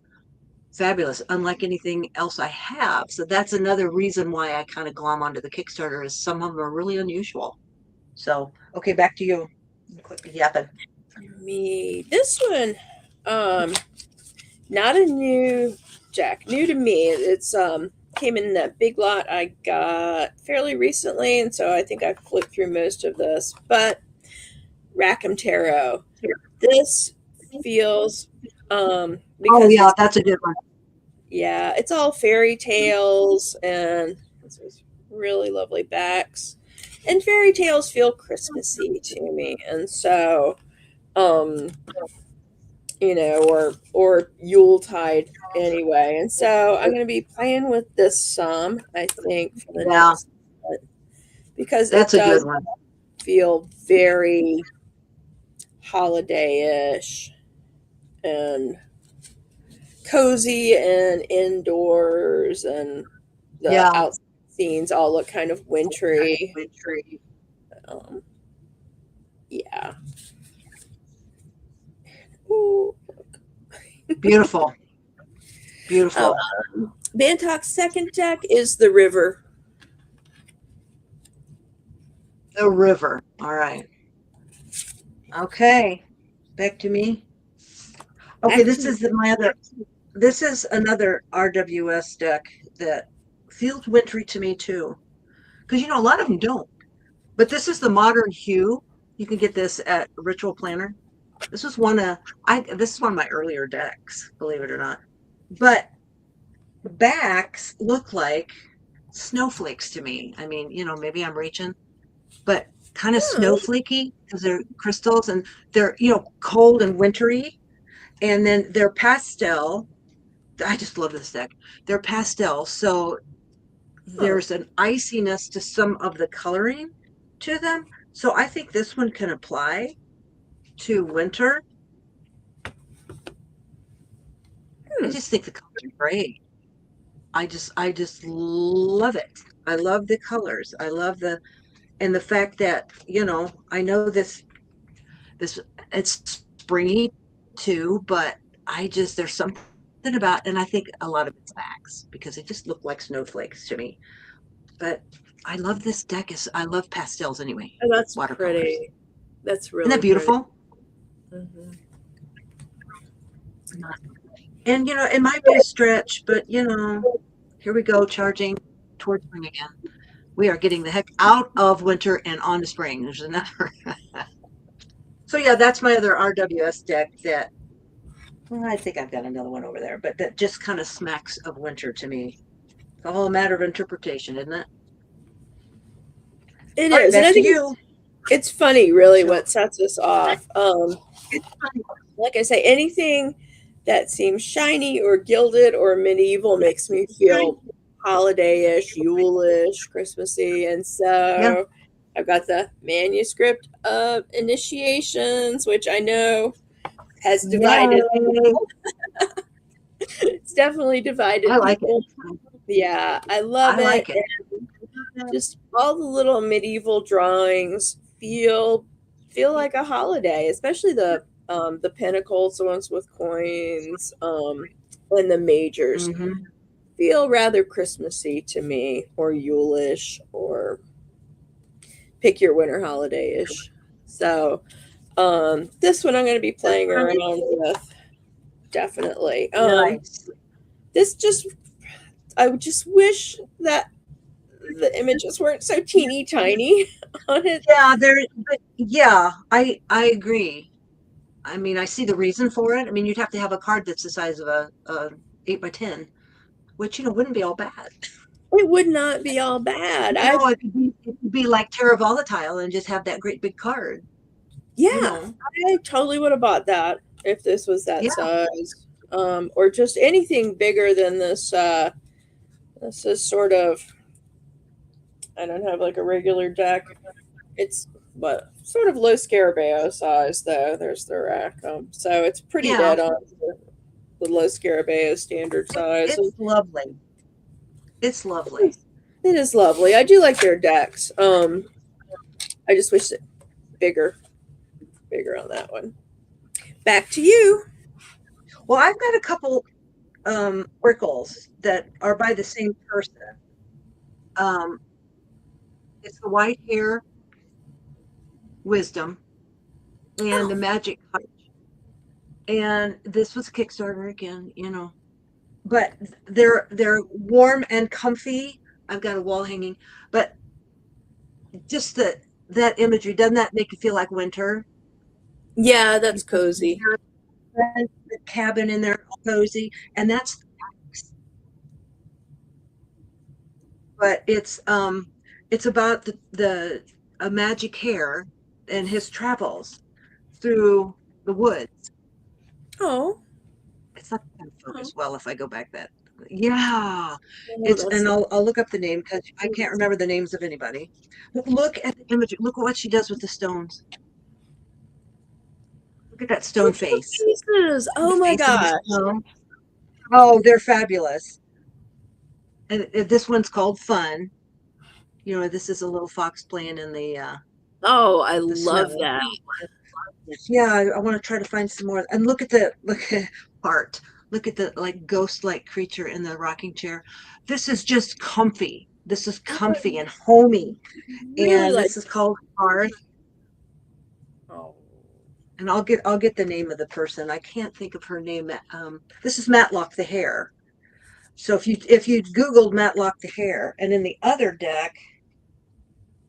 fabulous, unlike anything else I have. So that's another reason why I kind of glom onto the Kickstarter is some of them are really unusual. So, okay, back to you. Quit yapping. Me, this one, um, not a new deck, new to me. It's came in that big lot I got fairly recently, and so I think I've flipped through most of this. But Rackham Tarot, this feels Oh, because yeah, it's, that's a good one. yeah, it's all fairy tales and this is really lovely backs. And fairy tales feel Christmassy to me. And so, um, or Yuletide anyway. And so I'm going to be playing with this some, I think, for the Yeah, next month because it that's a does good one. feel very holiday-ish and cozy and indoors, and the Yeah. outside scenes all look kind of wintry. Um, yeah. Ooh. Beautiful. Oh, Beautiful. Bantock's second deck is the river. The river. All right. Okay. Back to me. Okay, Back this to is my other, this is another RWS deck that feels wintry to me too. Because a lot of them don't. But this is the modern hue. You can get this at Ritual Planner. This is one of this is one of my earlier decks, believe it or not. But backs look like snowflakes to me. I mean, maybe I'm reaching, but kind of oh, snowflakey because they're crystals and they're, cold and wintry. And then they're pastel. I just love this deck. They're pastel. So huh. there's an iciness to some of the coloring to them. So I think this one can apply to winter. I Hmm. just think the colors are great. I just love it. I love the colors. I love and the fact that, I know this it's springy too, but there's something about, and I think a lot of it's backs because they just look like snowflakes to me. But I love this deck. I love pastels anyway, Oh, that's watercolors. pretty. That's Isn't that really pretty. beautiful? Hmm. And it might be a stretch, but here we go, charging towards spring again. We are getting the heck out of winter and on to spring. There's another. So yeah, that's my other RWS deck that, well, I think I've got another one over there, but that just kind of smacks of winter to me. It's all a matter of interpretation, isn't it? It All right, is, and back I to think you. it's funny, really, So what sets us off. Like I say, anything that seems shiny or gilded or medieval makes me feel holiday-ish, Yule-ish, Christmassy, and yeah, so I've got the manuscript of Initiations, which I know has divided. yay! It's definitely I divided like it. people. Yeah, I love I it. like it. Just all the little medieval drawings feel like a holiday, especially the pinnacles, the ones with coins, and the majors Hmm. feel rather Christmassy to me, or Yuleish, or pick your winter holiday ish. So this one I'm going to be playing around with. definitely. Nice. This just I just wish that the images weren't so teeny tiny on it. Yeah, but yeah, I agree. I mean, I see the reason for it. I mean, you'd have to have a card that's the size of a 8 by 10, which wouldn't be all bad. It would not be all bad. It could be like Terra Volatile and just have that great big card. Yeah, You know, I totally would have bought that if this was that yeah, size. Or just anything bigger than this. This is sort of, I don't have like a regular deck. It's but sort of low Scarabeo size though. There's the rack. So it's pretty yeah. dead on the low Scarabeo standard size. It's lovely. It's lovely. It is lovely. I do like their decks. I just wish it bigger, bigger on that one. Back to you. Well, I've got a couple oracles that are by the same person. Um, it's the white hair wisdom and the Oh, magic touch. And this was Kickstarter again. But they're warm and comfy. I've got a wall hanging, but just that imagery, doesn't that make you feel like winter? yeah, that's You've got cozy. the cabin in there, all cozy, and but it's about the a magic hare and his travels through the woods. Oh, It's not going to oh, focus well if I go back that. Yeah, oh, it's that's and I'll look up the name because I can't remember the names of anybody. But look at the image. Look at what she does with the stones. Look at that stone look at the face. faces. The Oh my face on the gosh. stone. Oh, they're fabulous. And this one's called Fun. This is a little fox playing in Oh, I the love snow. that. Yeah, I want to try to find some more. And look at Art. Look at the like ghost-like creature in the rocking chair. This is just comfy. This is I comfy and homey. really And like. this is called Art. Oh, And I'll get the name of the person. I can't think of her name. This is Matlock the Hare. So if you Googled Matlock the Hare, and in the other deck,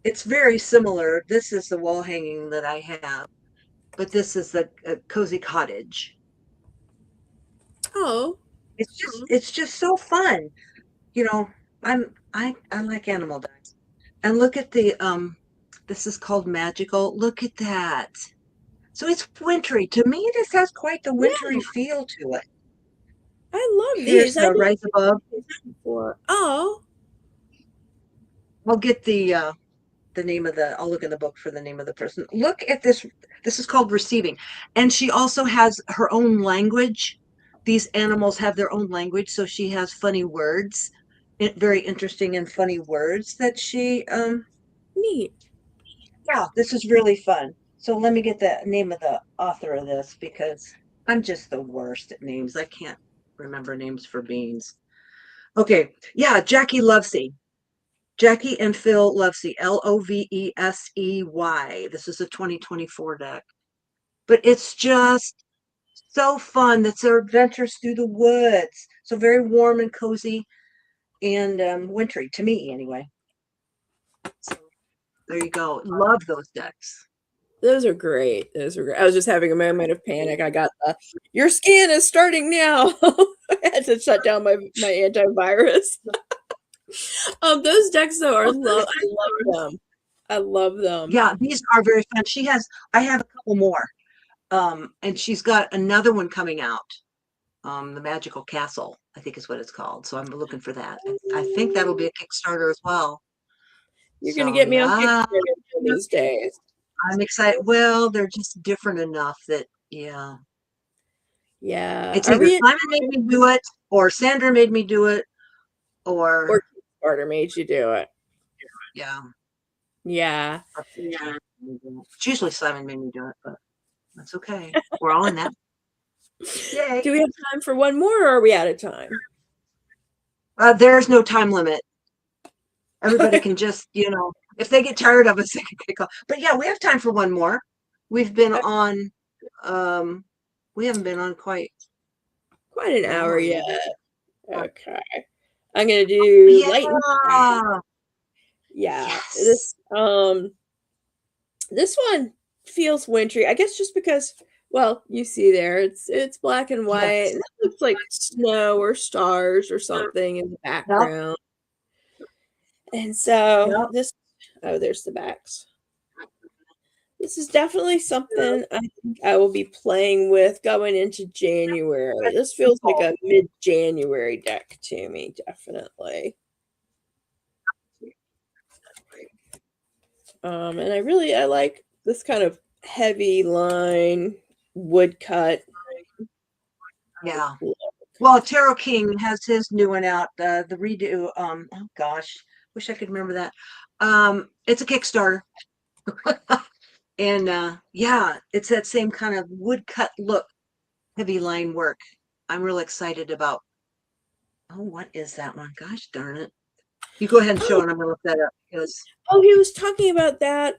it's very similar. This is the wall hanging that I have, but this is the cozy cottage. oh, It's just so fun. You know, I like animal decks. And look at this is called Magical. Look at that. So it's wintry. To me, this has quite the yeah. wintry feel to it. I love Here's these. I the didn't Rise Above. see this before. Oh, I'll get the name of the I'll look in the book for the name of the person. Look at this. This is called Receiving. And she also has her own language. These animals have their own language, so she has funny words, very interesting and funny words that she neat. yeah, this is really fun. So let me get the name of the author of this because I'm just the worst at names. I can't remember names for beans. Okay. Yeah, Jackie Lovesey. Jackie and Phil Lovesey, Lovesey. This is a 2024 deck. But it's just so fun. That's their adventures through the woods. So very warm and cozy and wintry to me anyway. So there you go. Love those decks. Those are great. Those are great. I was just having a moment of panic. I got the your scan is starting now. I had to shut down my antivirus. Those decks though are I love them. I love them. Yeah, these are very fun. I have a couple more. And she's got another one coming out. The Magical Castle, I think is what it's called. So I'm looking for that. I think that'll be a Kickstarter as well. You're gonna So get me on yeah, Kickstarter one of these days. I'm excited. Well, they're just different enough that yeah. Yeah. It's Are either we Simon made me do it or Sandra made me do it or or Kickstarter made you do it? yeah. Yeah. Yeah. It's usually Simon made me do it, but that's okay. We're all in that. Yay. Do we have time for one more or are we out of time? There's no time limit. Everybody can just, if they get tired of us, they can pick off. But yeah, we have time for one more. We've been on, we haven't been on quite. quite an Oh, hour are yet. you? Okay. I'm gonna do Yeah. light and dark. Yeah. Yes. This one feels wintry. I guess just because, well, you see there, it's black and white, and Yes. it looks like snow or stars or something in the Yep. background. And so Yep. this, oh, there's the backs. This is definitely something I think I will be playing with going into January. This feels like a mid-January deck to me, definitely. And I like this kind of heavy line woodcut Yeah. look. Well, Tarot King has his new one out, the redo. Oh gosh, wish I could remember that. It's a Kickstarter, and yeah, it's that same kind of woodcut look, heavy line work. I'm real excited about. Oh, what is that one? Gosh darn it! You go ahead and show Oh, it. I'm gonna look that up because oh, he was talking about that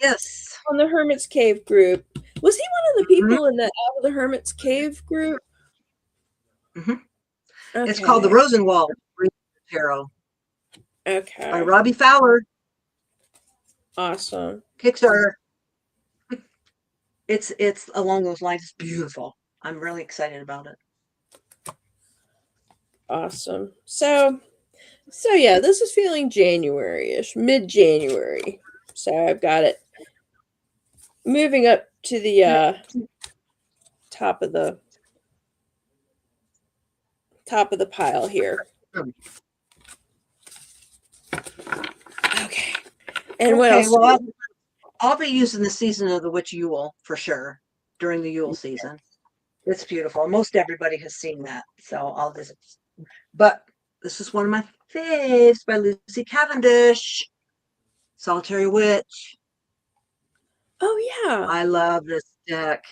yes, on the Hermit's Cave group. Was he one of the hmm people in the Out of the Hermit's Cave group? hmm it's called the Okay. Rosenwald Tarot by Okay. Robbie Fowler. Awesome. Kickstarter. It's along those lines. It's beautiful. I'm really excited about it. Awesome. So yeah, this is feeling January-ish, mid-January. So I've got it moving up to the top of the top of the pile here. Okay. And what Okay, else? well, I'll be using the season of the witch Yule for sure during the Yule season. It's beautiful. Most everybody has seen that, so I'll visit. But this is one of my faves by Lucy Cavendish, Solitary Witch. Oh yeah. I love this deck.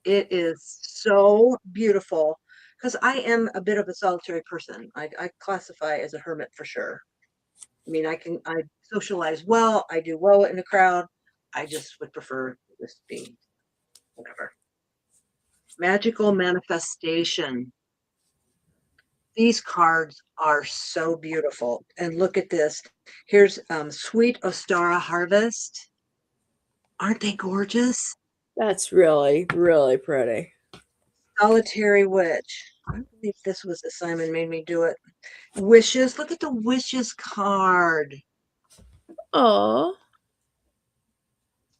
It is so beautiful because I am a bit of a solitary person. I classify as a hermit for sure. I mean, I socialize well. I do well in a crowd. I just would prefer to just be whatever. Magical manifestation. These cards are so beautiful. And look at this. Here's Sweet Ostara Harvest. Aren't they gorgeous? That's really, really pretty. Solitary Witch. I believe this was the Simon made me do it. Wishes. Look at the wishes card. Oh.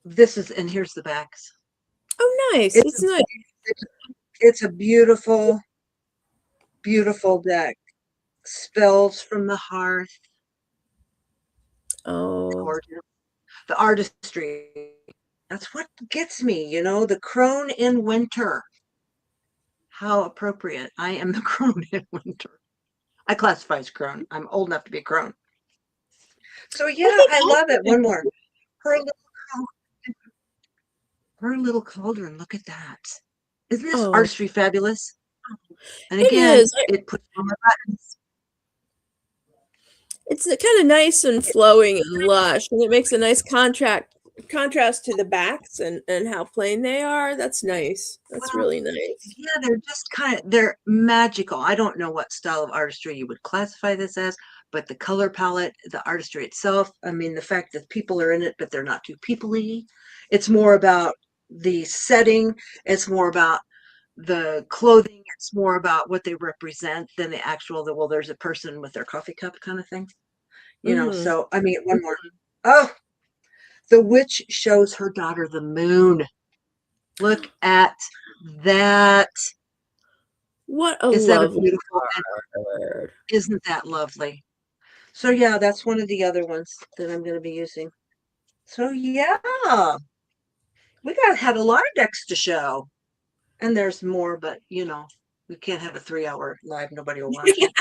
This is, and here's the backs. Oh nice. It's It's nice. it's, it's a beautiful, beautiful deck. Spells from the Hearth. Oh. Gorgeous. The artistry. That's what gets me, the crone in winter. How appropriate. I am the crone in winter. I classify as crone. I'm old enough to be a crone. So I yeah, think I love it. also One more. Her little, her little cauldron. Look at that. Isn't this oh, artistry fabulous? And it again, is. it puts on my buttons. It's kind of nice and flowing and lush, and it makes a nice contrast to the backs and how plain they are. That's nice. That's Well, really nice. yeah, they're just they're magical. I don't know what style of artistry you would classify this as, but the color palette, the artistry itself, I mean, the fact that people are in it, but they're not too peoply. It's more about the setting, it's more about the clothing, it's more about what they represent than the actual, well, there's a person with their coffee cup kind of thing. Hmm. So I mean, one more. Oh, the witch shows her daughter the moon. Look at that. What a Is that a lovely beautiful, and card. isn't that lovely? So yeah, that's one of the other ones that I'm going to be using. So yeah, had a lot of decks to show, and there's more, but we can't have a 3 hour live. Nobody will watch it.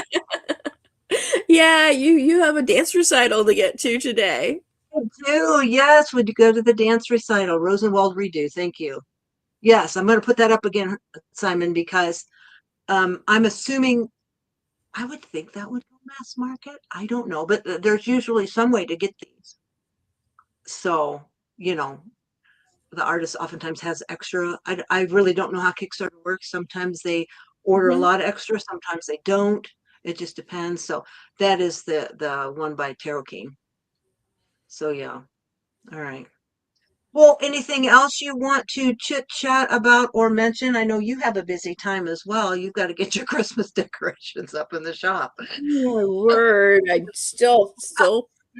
Yeah, you have a dance recital to get to today. I do. Yes, would you go to the dance recital, Rosenwald redo? Thank you. Yes, I'm going to put that up again, Simon, because I'm assuming I would think that would go mass market. I don't know, but there's usually some way to get these. So, you know, the artist oftentimes has extra. I really don't know how Kickstarter works. Sometimes they order a Mhm. lot extra, sometimes they don't. It just depends. So that is the one by Tarot King. So yeah. All right. Well, anything else you want to chit chat about or mention? I know you have a busy time as well. You've got to get your Christmas decorations up in the shop. Oh my word, I still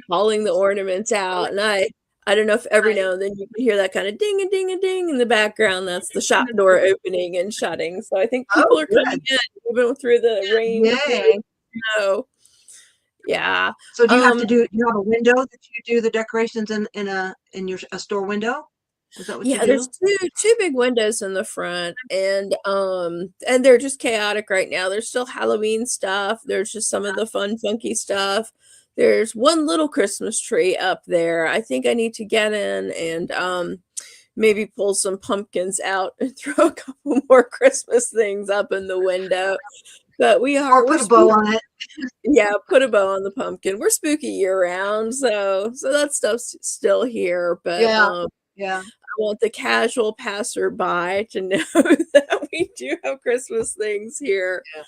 hauling the ornaments out, and I don't know if every Right. now and then you can hear that kind of ding a ding a ding in the background. That's the shop door opening and shutting. So I think Oh, people are coming good. in, even through the rain, sleet, Yay. snow. Yeah. So do you have Um, to do you have a window that you do the decorations in your a store window? Is that what you Yeah, there's do? two big windows in the front, and they're just chaotic right now. There's still Halloween stuff. There's just some of the fun, funky stuff. There's one little Christmas tree up there. I think I need to get in and maybe pull some pumpkins out and throw a couple more Christmas things up in the window. But Or we're put a bow spooky. on it? Yeah, put a bow on the pumpkin. We're spooky year round, so that stuff's still here. But Yeah. Yeah. want the casual passerby to know that we do have Christmas things here. Yeah.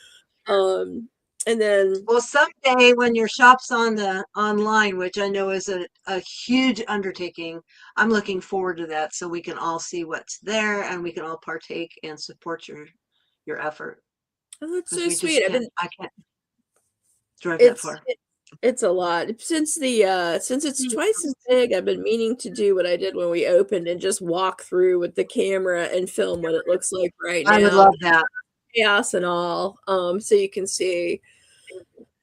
Um, and then Well, someday when your shop's on the online, which I know is a huge undertaking, I'm looking forward to that so we can all see what's there and we can all partake and support your effort oh, that's because so we just sweet. can't I can't drive that It's far. it, it's a lot since it's twice as big. I've been meaning to do what I did when we opened and just walk through with the camera and film what it looks like right I would now, love that. chaos and all. So you can see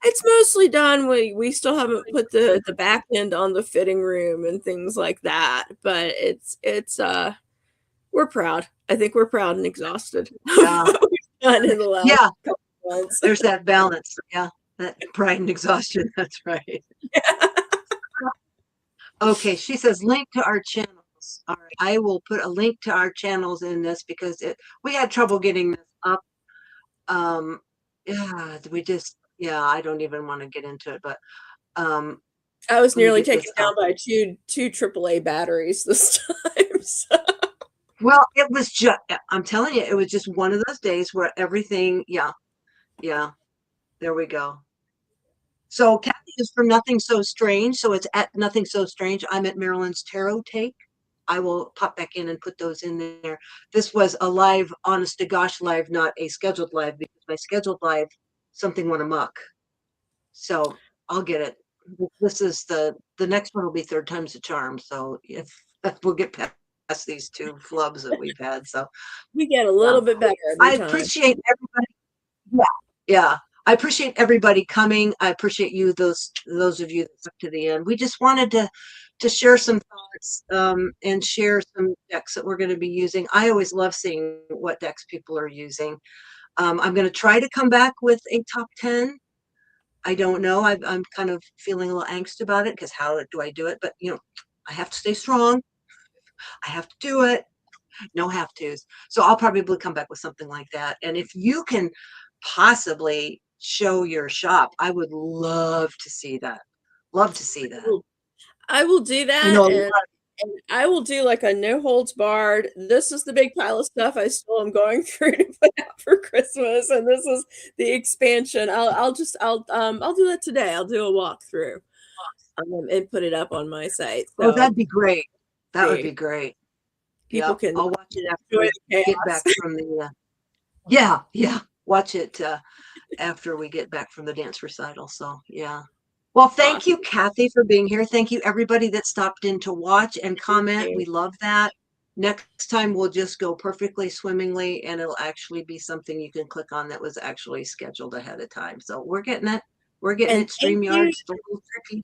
it's mostly done. We still haven't put the back end on the fitting room and things like that, but it's we're proud. I think we're proud and exhausted of Yeah. what we've done in the last Yeah, couple months. there's that balance. Yeah. That pride and exhaustion. That's right. Okay, she says link to our channels. All right, I will put a link to our channels in this because we had trouble getting this up. Um, yeah, we just yeah, I don't even want to get into it, but um, I was let me nearly get this taken down up. by two AAA batteries this time. So. Well, it was just I'm telling you, it was just one of those days where everything, yeah, yeah, there we go. So Kathy is from Nothing So Strange. So it's at Nothing So Strange. I'm at Marilyn's Tarot Take. I will pop back in and put those in there. This was a live, honest to gosh live, not a scheduled live because my scheduled live, something went amok. So I'll get it. This is the next one will be third time's a charm. So if we'll get past these two flubs that we've had. So We get a yeah, little bit better every I time. appreciate everybody. Yeah, yeah. I appreciate everybody coming. I appreciate you, those of you that stuck to the end. We just wanted to share some thoughts and share some decks that we're going to be using. I always love seeing what decks people are using. I'm going to try to come back with a top 10. I don't know. I'm kind of feeling a little angst about it because how do I do it? But I have to stay strong. I have to do it. No have tos. So I'll probably come back with something like that. And if you can possibly show your shop, I would love to see that. Love to see that. I will do I that, know a lot. and I will do like a no holds barred. This is the big pile of stuff I still am going through to put out for Christmas, and this is the expansion. I'll do that today. I'll do a walkthrough and put it up on my site. Oh, So that'd be great. That would be see, great. people Yeah, can I'll watch it after enjoy we the get back chaos. from the. Yeah, yeah. Watch it after we get back from the dance recital. So yeah. Well, thank Awesome. you, Kathy, for being here. Thank you, everybody that stopped in to watch and comment. We love that. Next time, we'll just go perfectly swimmingly, and it'll actually be something you can click on that was actually scheduled ahead of time. So we're getting it. We're getting And it. StreamYard's a little tricky.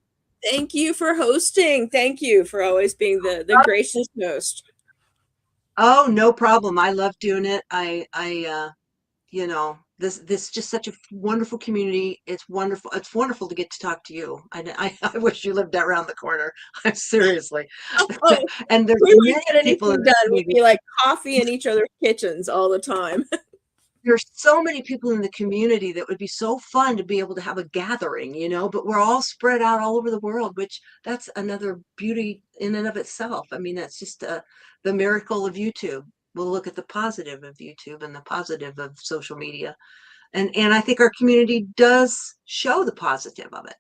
thank you for hosting. Thank you for always being the gracious host. Oh, no problem. I love doing it. This is just such a wonderful community. It's wonderful. It's wonderful to get to talk to you. I wish you lived around the corner. Seriously. Oh, And there's we wouldn't many get people in anything this done. We'd community. be like coffee in each other's kitchens all the time. there's so many people in the community that would be so fun to be able to have a gathering, but we're all spread out all over the world, which that's another beauty in and of itself. I mean, that's just the miracle of YouTube. We'll look at the positive of YouTube and the positive of social media. And I think our community does show the positive of it.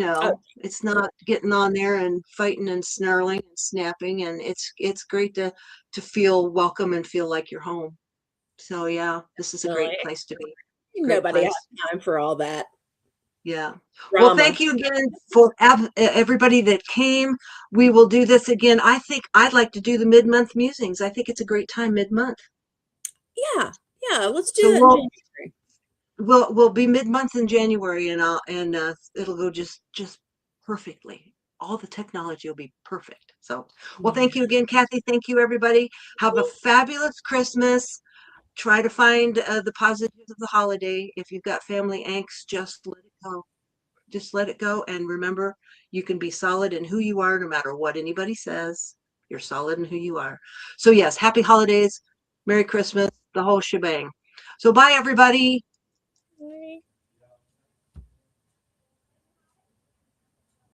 Oh, It's not getting on there and fighting and snarling and snapping, and it's great to feel welcome and feel like you're home. So yeah, this is a great definitely. place to be. Great Nobody has place. time for all that Yeah. Well, drama. thank you again for everybody that came. We will do this again. I think I'd like to do the mid-month musings. I think it's a great time mid-month. Yeah, yeah, let's do So that in we'll January. we'll be mid-month in January, and it'll go just perfectly. All the technology will be perfect. So, well, thank you Yeah. again, Kathy. Thank you, everybody. Have a fabulous Christmas. Try to find the positives of the holiday. If you've got family angst, just let it go. Just let it go. And remember, you can be solid in who you are no matter what anybody says. You're solid in who you are. So, yes, happy holidays, Merry Christmas, the whole shebang. So, bye, everybody.